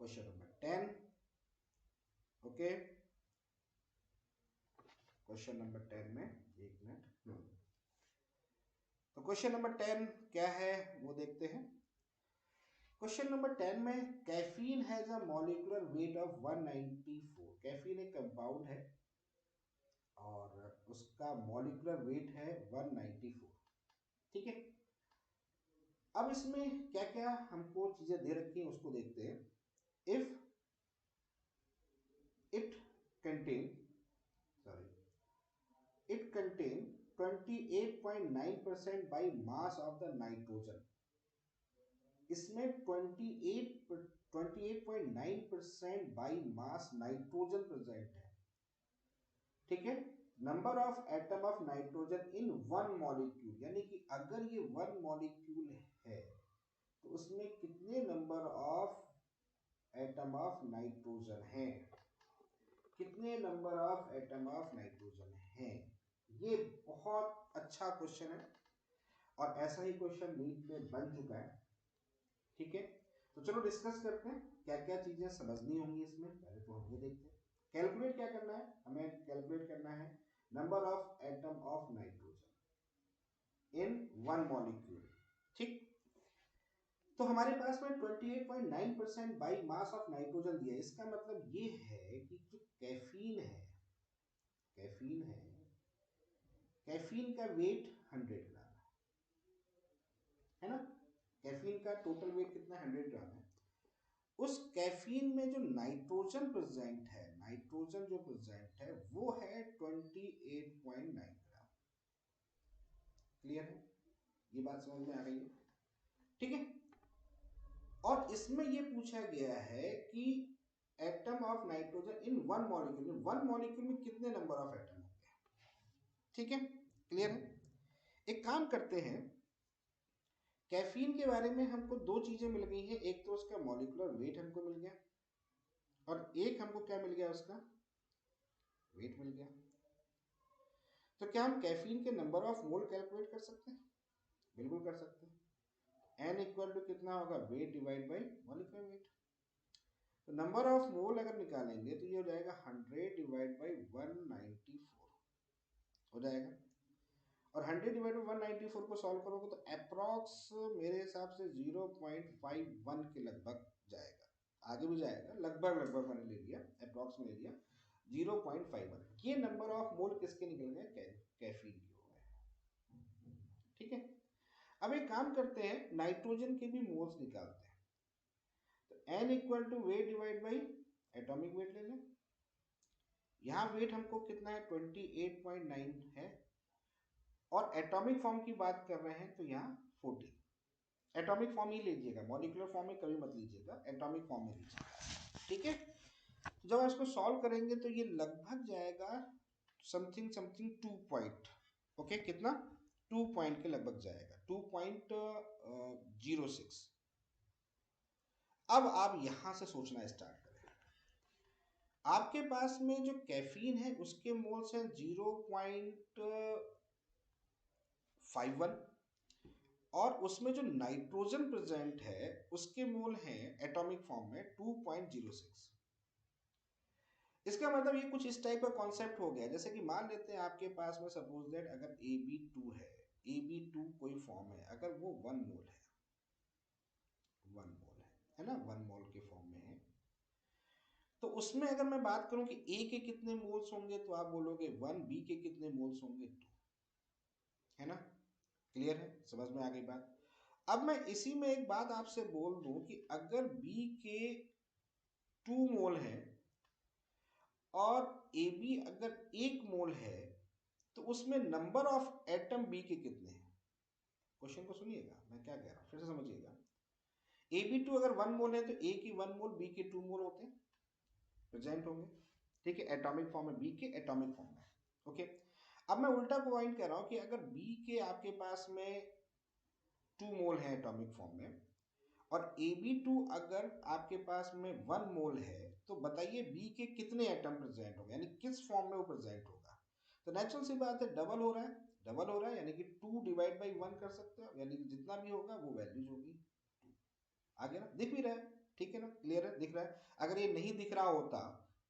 Question number 10, okay, question number 10 में एक मिनट, तो क्वेश्चन नंबर 10 क्या है वो देखते हैं। क्वेश्चन नंबर 10 में caffeine has a molecular weight of 194। Caffeine एक कंपाउंड है और उसका मॉलिक्यूलर वेट है 194, ठीक है। अब इसमें क्या क्या हमको चीजें दे रखी हैं उसको देखते हैं। If it contain it contain 28.9% by mass of the nitrogen। इसमें 28.9% बाई मास नाइट्रोजन प्रेजेंट है, ठीक है। Number of atom of nitrogen in one molecule, यानी कि अगर ये वन मॉलिक्यूल है तो उसमें कितने number of atom of nitrogen है, कितने number of atom of nitrogen है। ये बहुत अच्छा क्वेश्चन है और ऐसा ही क्वेश्चन नीट में बन चुका है, ठीक है। तो चलो डिस्कस करते हैं क्या क्या चीजें समझनी होंगी इसमें। पहले तो हम ये देखते हैं, कैलकुलेट क्या करना है, हमें कैलकुलेट करना है number of atom of nitrogen in one molecule, ठीक। तो हमारे पास में 28.9% बाई मास ऑफ नाइट्रोजन दिया है। इसका मतलब ये है कि जो कैफीन है, कैफीन का वेट 100 ग्राम है ना, कैफीन का टोटल वेट कितना 100 ग्राम है। उस कैफीन में जो नाइट्रोजन प्रेजेंट है, नाइट्रोजन जो प्रेजेंट है वो है 28.9 ग्राम, क्लियर है, ये बात समझ में आ गई है, ठीक है। और इसमें ये पूछा गया है कि atom of nitrogen in one molecule, one molecule में कितने नंबर ऑफ एटम होंगे, ठीक है, क्लियर है। एक काम करते हैं, कैफीन के बारे में हमको दो चीजें मिल गई हैं, एक तो उसका मॉलिक्यूलर वेट हमको मिल गया और एक हमको क्या मिल गया, उसका वेट मिल गया। तो क्या हम कैफीन के नंबर ऑफ मोल कैलकुलेट कर सकते हैं? बिल्कुल कर सकते हैं। n इक्वल टू कितना होगा, wait divide by molecular weight. तो नंबर ऑफ मोल अगर निकालेंगे तो ये हो जाएगा 100 डिवाइड बाई 194 हो जाएगा। और 100 डिवाइड बाई 194 को सॉल्व करोगे तो अप्रॉक्स मेरे हिसाब से 0.51 के लगभग जाएगा, आगे भी जाएगा, लगभग लगभग मैंने ले लिया, अप्रॉक्स में ले लिया 0.51। ये नंबर ऑफ मोल किसके निकल गए, कैफीन के हो गए। ठीक है, अब एक काम करते हैं, नाइट्रोजन के भी मोल्स निकालते हैं। तो n equal to weight divide by atomic weight ले लें। यहाँ वेट हमको कितना है, 28.9 है, और एटॉमिक फॉर्म की बात कर रहे हैं तो यहाँ 40। एटॉमिक फॉर्म ही लीजिएगा, मॉलिक्यूलर फॉर्म में कभी मत लीजिएगा, एटॉमिक फॉर्म में लीजिएगा। ठीक है, तो जब इसको सॉल्व करेंगे तो ये लगभग जाएगा समथिंग समथिंग 2 पॉइंट, ओके, कितना 2 पॉइंट के लगभग जाएगा, 2.06। अब आप यहां से सोचना स्टार्ट करें। आपके पास में जो कैफीन है उसके मोल्स हैं 0.51, और उसमें जो नाइट्रोजन प्रेजेंट है उसके मोल हैं एटॉमिक फॉर्म में 2.06। इसका मतलब ये कुछ इस टाइप का कॉन्सेप्ट हो गया, जैसे कि मान लेते हैं आपके पास में सपोज दैट अगर AB2 है, AB2 कोई फॉर्म है, अगर वो 1 मोल है, 1 मोल है ना, 1 मोल के फॉर्म में है, तो उसमें अगर मैं बात करूं कि A के कितने मोल्स होंगे तो आप बोलोगे 1, B के कितने मोल्स होंगे 2, है ना, क्लियर है, समझ में आ गई बात। अब मैं इसी में एक बात आपसे बोल दूं कि अगर B के 2 मोल है और AB अगर 1 मोल है तो उसमें नंबर ऑफ एटम बी के कितने हैं? क्वेश्चन को सुनिएगा, मैं क्या कह रहा हूं फिर से समझिएगा। AB2 अगर 1 मोल है तो A की 1 मोल, B के 2 मोल होते हैं, प्रेजेंट होंगे। ठीक है, एटॉमिक फॉर्म में, B के एटॉमिक फॉर्म में, ओके। अब मैं उल्टा पॉइंट कर रहा हूं कि अगर B के आपके पास में 2 मोल है एटॉमिक फॉर्म में, और AB2 अगर आपके पास में 1 मोल है, तो बताइए B के कितने एटम प्रेजेंट होंगे, यानी किस फॉर्म में वो प्रेजेंट होगा। तो नेचुरल सी बात है, डबल हो रहा है, डबल हो रहा है, यानी कि 2 डिवाइड बाई 1 कर सकते हो, यानी कि जितना भी होगा वो वैल्यूज होगी 2। आगे ना, दिख भी रहा है, ठीक है ना, क्लियर है, दिख रहा है। अगर ये नहीं दिख रहा होता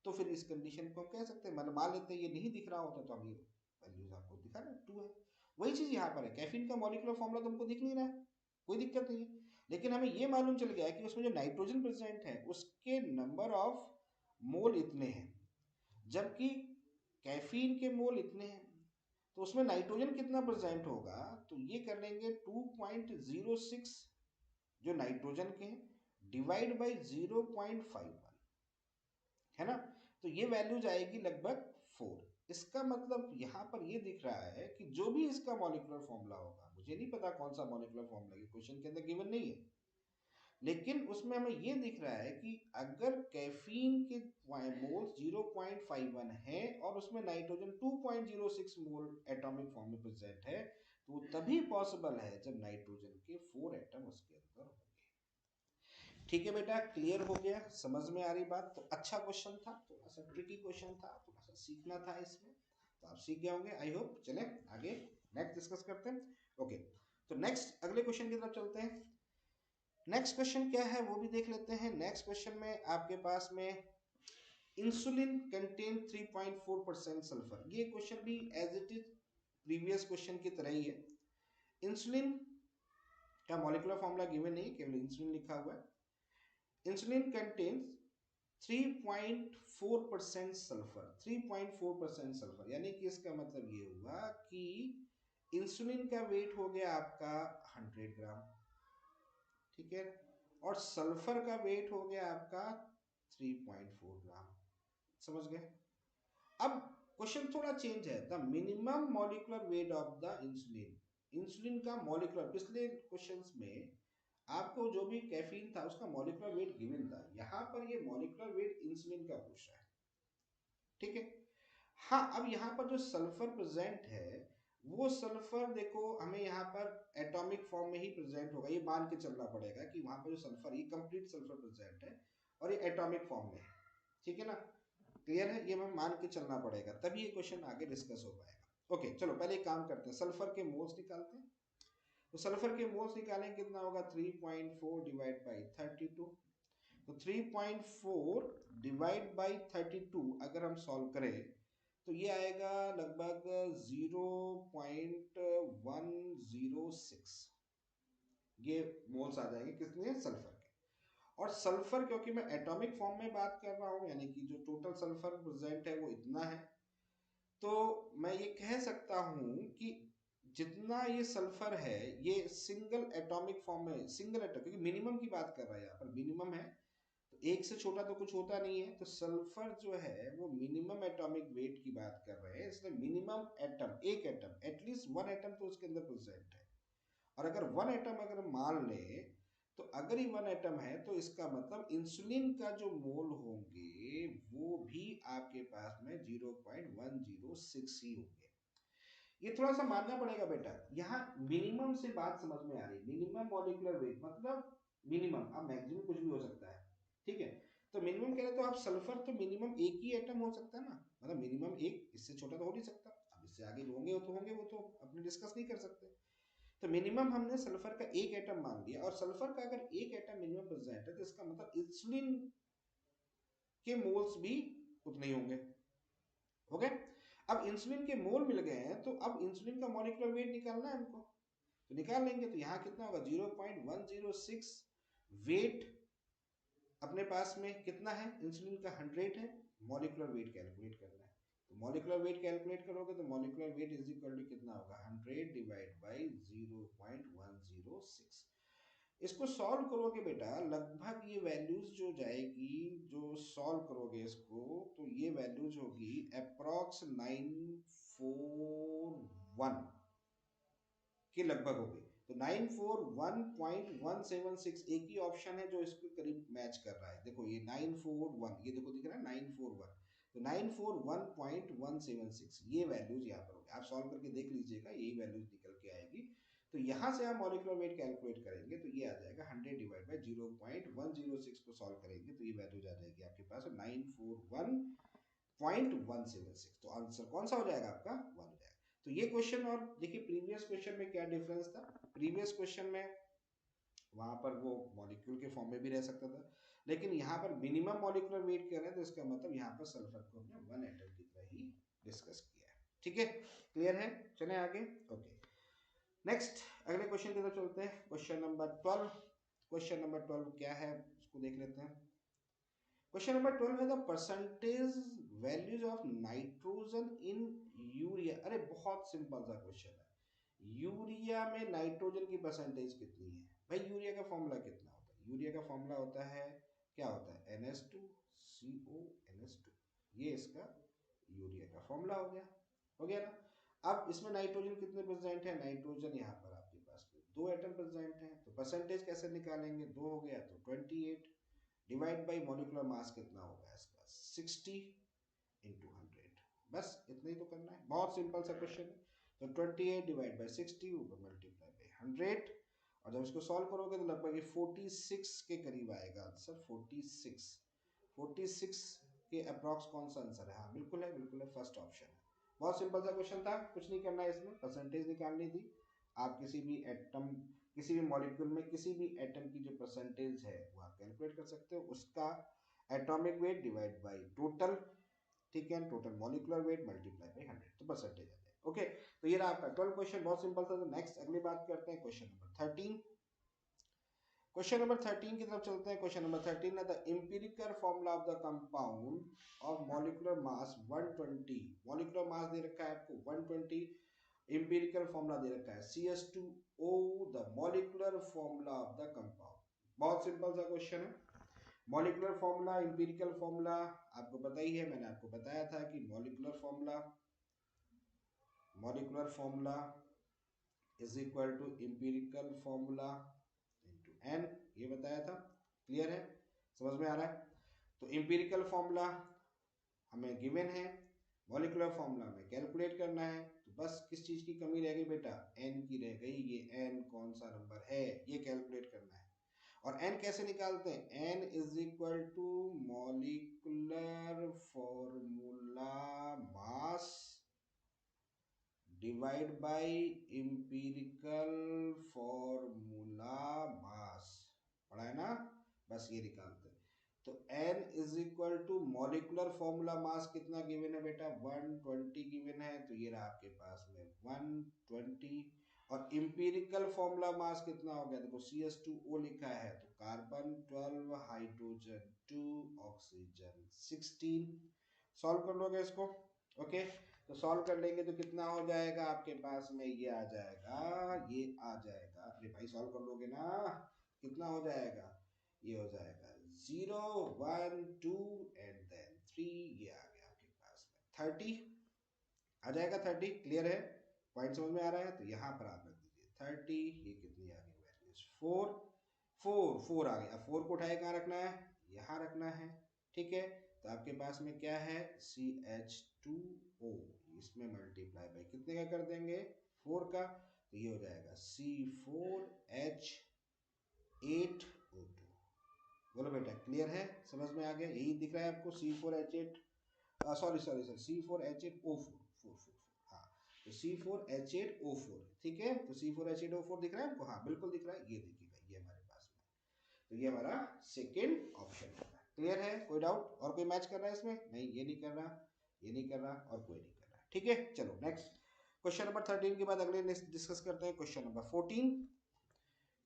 तो फिर इस कंडीशन को हम कह सकते हैं, मतलब मान लेते हैं ये नहीं दिख रहा होता तो हम ये वैल्यूज आपको दिखा रहे हैं 2 है। वही चीज यहाँ पर है, कैफीन का मॉलिक्यूलर फॉर्मूला तो हमको दिख नहीं रहा है, कोई दिक्कत नहीं है, लेकिन हमें ये मालूम चल गया कि उसमें जो नाइट्रोजन प्रेजेंट है उसके नंबर ऑफ मोल इतने हैं, जबकि कैफीन के मोल इतने हैं, तो उसमें नाइट्रोजन कितना प्रेजेंट होगा, तो ये कर लेंगे 2.06 जो नाइट्रोजन के हैं डिवाइड बाई 0.51, है ना, तो ये वैल्यू जाएगी लगभग 4। इसका मतलब यहां पर ये दिख रहा है कि जो भी इसका मॉलिक्यूलर फॉर्मूला होगा, मुझे नहीं पता कौन सा मॉलिक्यूलर फॉर्मूला, ये क्वेश्चन के अंदर गिवन नहीं है, लेकिन उसमें हमें ये दिख रहा है कि अगर कैफीन के मोल्स 0.51 है और उसमें नाइट्रोजन 2.06 मोल एटॉमिक फॉर्म में प्रेजेंट है, तो वो तभी पॉसिबल है जब नाइट्रोजन के 4 एटम उसके अंदर होंगे। ठीक है बेटा, क्लियर हो गया, समझ में आ रही बात। तो अच्छा क्वेश्चन था, थोड़ा सा ट्रिकी क्वेश्चन था, थोड़ा सा सीखना था इसमें, तो आप सीख गए होंगे आई होप। चले आगे नेक्स्ट डिस्कस करते हैं। ओके, तो नेक्स्ट अगले क्वेश्चन की तरफ चलते हैं। नेक्स्ट क्वेश्चन क्या है वो भी देख लेते हैं। नेक्स्ट क्वेश्चन में आपके पास में इंसुलिन कंटेन 3.4% सल्फर। ये क्वेश्चन भी as it is previous question की तरह ही है। इंसुलिन का मॉलिक्यूलर फॉर्मूला गिवन नहीं, केवल इंसुलिन लिखा हुआ है। इंसुलिन कंटेन्स 3.4% सल्फर, 3.4% सल्फर, यानी कि इसका मतलब ये हुआ कि इंसुलिन का वेट हो गया आपका 100 ग्राम, ठीक है, और सल्फर का वेट हो गया आपका 3.4 ग्राम, समझ गए। अब क्वेश्चन थोड़ा चेंज है, the minimum molecular weight of the insulin, insulin का मॉलिक्यूलर, पिछले क्वेश्चंस में आपको जो भी कैफीन था उसका मॉलिक्यूलर वेट गिवन था, यहां पर ये मॉलिक्यूलर वेट इंसुलिन का पूछ रहा है, ठीक है। हाँ, अब यहाँ पर जो सल्फर प्रेजेंट है वो सल्फर देखो हमें यहाँ पर एटॉमिक फॉर्म में ही प्रेजेंट होगा, ये मान के चलना पड़ेगा कि वहां पर जो सल्फर, ये कंप्लीट सल्फर प्रेजेंट है और ये एटॉमिक फॉर्म में है, ठीक है ना, क्लियर है, ये हमें मान के चलना पड़ेगा, तभी ये क्वेश्चन आगे डिस्कस हो पाएगा। ओके चलो पहले एक काम करते हैं, सल्फर के मोल्स निकालते हैं। तो सल्फर के मोल्स निकालें, कितना होगा 3.4 डिवाइड बाई 32। तो 3.4 डिवाइड बाई 32 अगर हम सॉल्व करें तो ये आएगा लगभग 0.106, ये मोल्स आ जाएंगे कितने, सल्फर के। और सल्फर क्योंकि मैं एटॉमिक फॉर्म में बात कर रहा हूं, यानी कि जो टोटल सल्फर प्रेजेंट है वो इतना है, तो मैं ये कह सकता हूं कि जितना ये सल्फर है ये सिंगल एटॉमिक फॉर्म में, सिंगल एटॉम, क्योंकि मिनिमम की बात कर रहा है यहाँ पर, मिनिमम है तो एक से छोटा तो कुछ होता नहीं है, तो सल्फर जो है वो मिनिमम एटॉमिक वेट की बात कर रहे हैं, इसलिए मिनिमम एटम, एक एटम, एटलीस्ट वन एटम तो उसके अंदर प्रेजेंट है। और अगर वन एटम अगर मान ले, तो अगर ही वन एटम है तो इसका मतलब इंसुलिन का जो मोल होंगे वो भी आपके पास में 0.106 ही होंगे। ये थोड़ा सा मानना पड़ेगा बेटा, यहाँ मिनिमम से बात समझ में आ रही, मिनिमम मॉलिक्यूलर वेट मतलब मिनिमम, अब मैक्सिमम कुछ भी हो सकता है, ठीक है। तो मिनिमम कह रहे तो आप सल्फर तो मिनिमम एक ही एटम हो सकता है ना, मतलब मिनिमम एक, इससे छोटा तो हो नहीं सकता। अब इससे आगे जो होंगे तो होंगे, वो तो अपने डिस्कस नहीं कर सकते। तो मिनिमम हमने सल्फर का एक एटम मान लिया, और सल्फर का अगर एक एटम मिनिमम प्रेजेंट है तो इसका मतलब इंसुलिन के मोल्स भी उतने ही होंगे। हो गए। अब इंसुलिन के मोल मिल गए हैं, तो अब इंसुलिन का मॉलिक्यूलर वेट निकालना है हमको, तो निकाल लेंगे। तो यहाँ कितना होगा 0.106 वेट, अपने पास में कितना है, इंसुलिन का 100 है, मॉलिक्यूलर वेट कैलकुलेट करना है। तो मॉलिक्यूलर वेट कैलकुलेट करोगे तो molecular weight is equal to कितना होगा 100 डिवाइड बाई 0.106। इसको सॉल्व करोगे बेटा, लगभग ये वैल्यूज जो जाएगी, जो सॉल्व करोगे इसको, तो ये वैल्यूज होगी अप्रॉक्स 941 के लगभग होगी। तो 941.176 एक ही ऑप्शन है जो इसके करीब मैच कर रहा है। देखो ये 941, ये देखो दिख रहा है 941, तो 941.176 ये वैल्यूज यहाँ पर होगी। आप सॉल्व करके देख लीजिएगा, यही वैल्यूज निकल के आएगी। तो यहाँ से आप मॉलिक्यूलर वेट कैलकुलेट करेंगे तो ये आ जाएगा 100 डिवाइड बाई 0.106 को सॉल्व करेंगे तो ये वैल्यूज आ जाएगी आपके पास 941.176। तो आंसर कौन सा हो जाएगा आपका, 1 हो जाएगा। तो ये क्वेश्चन, और देखिए प्रीवियस क्वेश्चन में क्या डिफरेंस था, प्रीवियस क्वेश्चन में वहां पर वो मॉलिक्यूल के फॉर्म में भी रह सकता था, लेकिन यहाँ पर मिनिमम मॉलिक्यूलर वेट कर रहे हैं, तो इसका मतलब यहाँ पर सल्फर को हमने वन एटम की तरह ही डिस्कस किया है। ठीक है, क्लियर है, चले आगे। ओके, नेक्स्ट अगले क्वेश्चन की तरफ चलते हैं। क्वेश्चन नंबर 12, क्वेश्चन नंबर 12 क्या है उसको देख लेते हैं। क्वेश्चन नंबर 12 है the percentage values of nitrogen in urea. अरे बहुत सिंपल सा क्वेश्चन है, यूरिया में नाइट्रोजन की परसेंटेज कितनी है भाई। यूरिया का फॉर्मूला कितना होता है, यूरिया का फॉर्मूला होता है, क्या होता है, NH2CO NH2, ये इसका यूरिया का फॉर्मूला हो गया, हो गया ना। अब इसमें नाइट्रोजन कितने प्रेजेंट है, नाइट्रोजन यहाँ पर आपके पास में 2 एटम प्रेजेंट है, तो परसेंटेज कैसे निकालेंगे, 2 हो गया तो 28 डिवाइड बाई मॉलिक्यूलर मास कितना होगा इसका 60 इंटू 100, बस इतना ही तो करना है, बहुत सिंपल सा क्वेश्चन है। तो 28 डिवाइड बाई 60 ऊपर मल्टीप्लाई बाई 100, और जब इसको सॉल्व करोगे तो लगभग ये 46 के करीब आएगा आंसर, 46 के अप्रॉक्स कौन सा आंसर है, हाँ बिल्कुल है, बिल्कुल है, फर्स्ट ऑप्शन है। बहुत सिंपल सा क्वेश्चन था, कुछ नहीं करना है इसमें, परसेंटेज निकालनी थी। आप किसी भी एटम, किसी भी मॉलिक्यूल में किसी भी एटम की जो परसेंटेज है वो आप कैलकुलेट कर सकते हो, उसका atomic weight divide by total, ठीक है, total molecular weight multiply by 100, तो परसेंटेज आ जाए। ओके, तो ये रहा आपका 12 क्वेश्चन, बहुत सिंपल था। तो नेक्स्ट अगली बात करते हैं क्वेश्चन नंबर 13। क्वेश्चन नंबर 13 की तरफ चलते हैं। क्वेश्चन नंबर 13 है the empirical formula of the compound of molecular mass 120, molecular mass दे रखा है आपको 120, एम्पिरिकल फॉर्मूला दे रखा है CH2O, the molecular formula of the compound. बहुत सिंपल सा क्वेश्चन है, मॉलिक्यूलर फॉर्मूला, एम्पिरिकल फॉर्मूला आपको पता ही है, मैंने आपको बताया था कि molecular formula is equal to empirical formula into n, ये बताया था, क्लियर है, समझ में आ रहा है। तो एम्पिरिकल फॉर्मूला हमें गिवन है, मॉलिक्यूलर फॉर्मूला हमें कैलकुलेट करना है, तो बस किस चीज की कमी रह गई बेटा, n की रह गई। ये n कौन सा नंबर है ये कैलकुलेट करना है। और n कैसे निकालते हैं, n is equal to molecular formula mass divide by empirical formula mass, पढ़ा है ना, बस ये निकालते हैं। तो n is equal to molecular formula mass कितना गिवन है बेटा, 120 गिवन है, तो ये रहा आपके पास में 120। और इंपिरिकल फॉर्मूला मास कितना हो गया, देखो CH2O लिखा है, तो कार्बन 12, हाइड्रोजन 2, ऑक्सीजन 16। सॉल्व कर लोगे इसको, ओके। तो सॉल्व कर लेंगे तो कितना हो जाएगा आपके पास में, ये आ जाएगा, ये आ जाएगा, अरे भाई सॉल्व कर लोगे ना, कितना हो जाएगा, ये हो जाएगा 0 1 2 एंड देन 3, ये आ गया आपके पास में 30 आ जाएगा। 30 क्लियर है, पॉइंट समझ में आ रहा है। तो यहाँ पर आप रख दीजिए 30, ये कितनी आ गई वैल्यूज 4 4 4 आ गया। 4 को उठाए कहाँ रखना है, यहाँ रखना है, ठीक है। तो आपके पास में क्या है, CH2O, इसमें मल्टीप्लाई बाई कितने का कर देंगे, 4 का, तो ये हो जाएगा C4H8O2। बोलो बेटा क्लियर है, समझ में आ गया, यही दिख रहा है आपको C4H8, सॉरी C4H8O4, हाँ, तो C4H8O4, ठीक है। तो C4H8O4 दिख रहा है आपको, हाँ बिल्कुल दिख रहा है, ये देखिएगा, ये हमारे पास में, तो ये हमारा सेकेंड ऑप्शन है। क्लियर है, कोई डाउट, और कोई मैच कर रहा है इसमें, नहीं ये नहीं कर रहा, ये नहीं कर रहा, और कोई नहीं कर रहा, ठीक है। चलो नेक्स्ट क्वेश्चन नंबर 13 के बाद अगले डिस्कस करते हैं क्वेश्चन नंबर 14।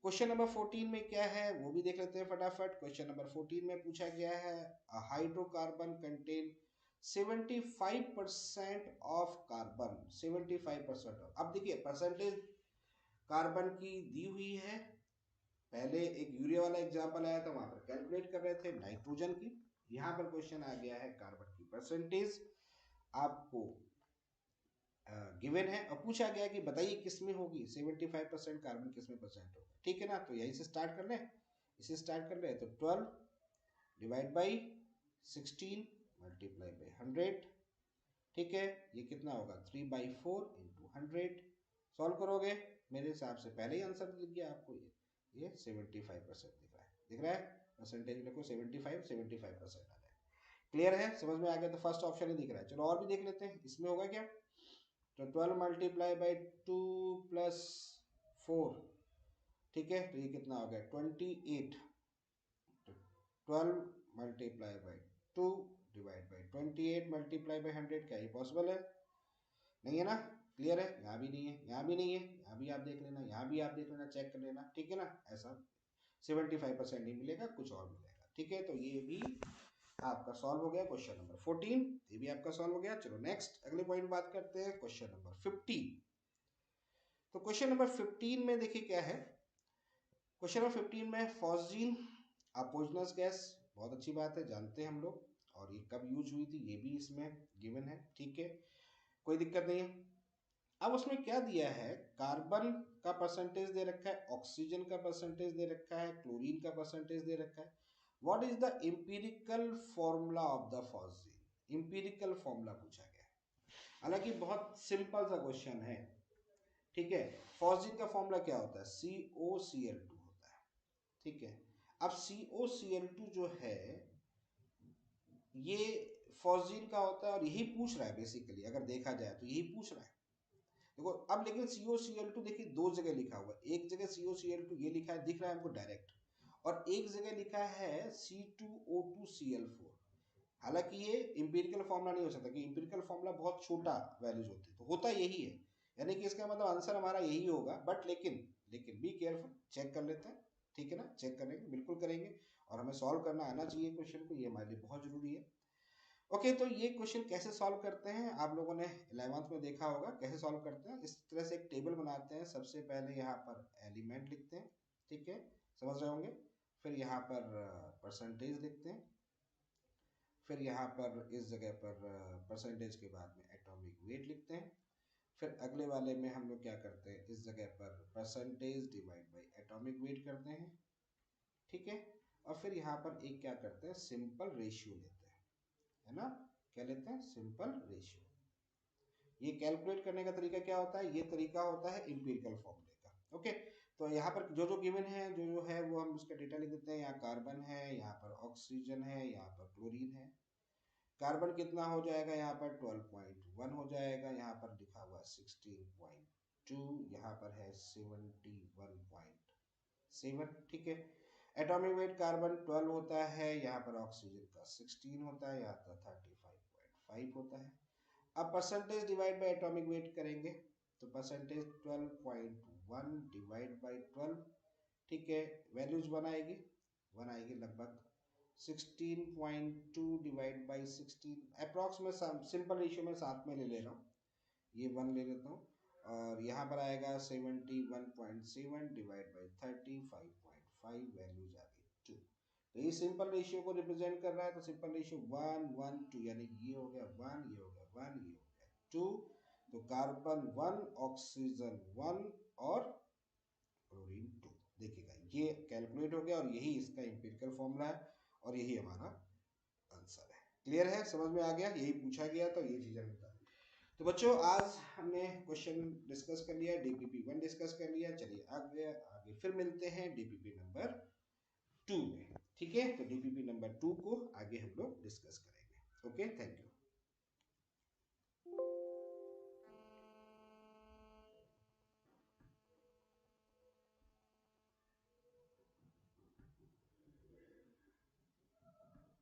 क्वेश्चन नंबर 14 में क्या है वो भी देख लेते हैं फटाफट। क्वेश्चन नंबर 14 में पूछा गया है hydrocarbon contain 75% of carbon, 75% of. अब देखिए परसेंटेज कार्बन की दी हुई है, पहले एक यूरिया वाला एग्जांपल आया था, वहां पर कैलकुलेट कर रहे थे नाइट्रोजन की, यहाँ पर क्वेश्चन आ गया है कार्बन की परसेंटेज आपको गिवन है, और पूछा गया कि बताइए किसमें होगी 75% कार्बन, किसमें परसेंट होगा, ठीक है ना। तो यहीं से स्टार्ट कर लें, इसे स्टार्ट कर लें, तो 12 डिवाइड बाई 16 मल्टीप्लाई बाई 100, ठीक है। ये कितना होगा 3/4 इंटू 100। सॉल्व करोगे, मेरे हिसाब से पहले ही आंसर दिख गया आपको, ये 75% दिख रहा है, दिख रहा है, परसेंटेज लिखो 75% आ जाए। क्लियर है, समझ में आ गया, तो फर्स्ट ऑप्शन ही दिख रहा है। चलो और भी देख लेते हैं, इसमें होगा क्या, तो 12 मल्टीप्लाई बाई 2 प्लस 4, ठीक है, तो ये कितना हो गया 28। 12 multiply by 2 divide by 28 multiply by 100, क्या ये पॉसिबल है, नहीं है ना। क्लियर है, यहाँ भी नहीं है, यहाँ भी नहीं है, यहाँ भी आप देख लेना, यहाँ भी आप देख लेना, चेक कर लेना, ठीक है ना। ऐसा 75% ही मिलेगा, कुछ और मिलेगा, ठीक है। तो ये भी आपका सॉल्व हो गया क्वेश्चन नंबर 14, ये भी आपका सॉल्व हो गया। चलो नेक्स्ट अगले पॉइंट बात करते हैं, क्वेश्चन नंबर 15। तो क्वेश्चन नंबर 15 में देखिए क्या है, क्वेश्चन नंबर 15 में फॉस्जीन अपोजनस गैस, बहुत अच्छी बात है, जानते हैं हम लोग, और ये कब यूज हुई थी ये भी इसमें गिवन है, ठीक है, कोई दिक्कत नहीं है। अब उसमें क्या दिया है, कार्बन का परसेंटेज दे रखा है, ऑक्सीजन का परसेंटेज दे रखा है, क्लोरीन का परसेंटेज दे रखा है। What is the empirical formula of the phosgene, empirical formula पूछा गया है, हालांकि बहुत सिंपल सा क्वेश्चन है, ठीक है। फॉस्जीन का फॉर्मूला क्या होता है, COCl2 होता है, ठीक है। अब COCl2 जो है ये फॉस्जीन का होता है, और यही पूछ रहा है बेसिकली, अगर देखा जाए तो यही पूछ रहा है। देखो अब लेकिन COCl2 देखिए दो जगह लिखा हुआ है, एक जगह COCl2 ये लिखा है, दिख रहा है हमको डायरेक्ट, और एक जगह लिखा है C2O2Cl4। हालांकि ये इंपिरिकल फॉर्मूला नहीं हो सकता, कि इंपिरिकल फॉर्मूला बहुत छोटा वैल्यूज होते हैं, तो होता यही है, यानी कि इसका मतलब आंसर हमारा यही होगा। बट लेकिन बी केयरफुल, चेक कर लेते हैं, ठीक है ना, चेक करेंगे, बिल्कुल करेंगे, और हमें सॉल्व करना आना चाहिए क्वेश्चन को, ये हमारे लिए बहुत जरूरी है। ओके, तो ये क्वेश्चन कैसे सॉल्व करते हैं, आप लोगों ने 11th में देखा होगा कैसे सॉल्व करते हैं। इस तरह से एक टेबल बनाते हैं, सबसे पहले यहाँ पर एलिमेंट लिखते हैं, ठीक है, समझ रहे होंगे, फिर यहाँ पर परसेंटेज लिखते हैं, फिर यहाँ पर इस जगह पर परसेंटेज के बाद में एटॉमिक वेट लिखते हैं, फिर अगले वाले में हम लोग क्या करते हैं, इस जगह पर percentage divide by atomic wait करते हैं, ठीक है, और फिर यहाँ पर एक क्या करते हैं, सिंपल रेशियो लेते हैं, है ना, क्या लेते हैं, सिंपल रेशियो। ये कैलकुलेट करने का तरीका क्या होता है, ये तरीका होता है इंपिरिकल फॉर्मूले का, ओके। तो यहाँ पर जो जो गिवन है, जो जो है वो हम उसका डेटा लिख देते हैं, यहाँ कार्बन है, यहाँ पर ऑक्सीजन है, यहाँ पर क्लोरीन है, कार्बन कितना हो जाएगा, यहाँ पर 12.1 हो जाएगा, यहाँ पर लिखा हुआ 16.2, यहाँ पर है 71.7, ठीक है। एटॉमिक वेट कार्बन 12 होता है, यहाँ पर ऑक्सीजन का 16 होता है, यहाँ पर 35.5 होता है। अब percentage divide by atomic weight करेंगे, तो परसेंटेज 12.1 डिवाइड बाय 12, ठीक है, वैल्यूज बनाएगी लगभग 16.2 डिवाइड बाई 16, अप्रॉक्स में सिंपल रेशियो में साथ में ले ले रहा हूँ, ये 1 ले लेता हूँ, और यहाँ पर आएगा 71.7 डिवाइड बाई 35.5, वैल्यूज आ गई 2। तो ये सिंपल रेशियो को रिप्रेजेंट कर रहा है, तो सिंपल रेशियो 1 1 2, यानी ये हो गया 1, ये हो गया 1, ये हो गया 2। तो कार्बन 1, ऑक्सीजन 1 और क्लोरीन 2। देखिएगा ये कैलकुलेट हो गया, और यही इसका एम्पिरिकल फॉर्मूला है, और यही हमारा आंसर है। क्लियर है, समझ में आ गया, यही पूछा गया, तो ये चीजें बता दी। तो बच्चों आज हमने क्वेश्चन डिस्कस कर लिया, डीपीपी 1 डिस्कस कर लिया। चलिए आगे फिर मिलते हैं डीपीपी नंबर 2 में, ठीक है। तो डीपीपी नंबर 2 को आगे हम लोग डिस्कस करेंगे। Okay, thank you.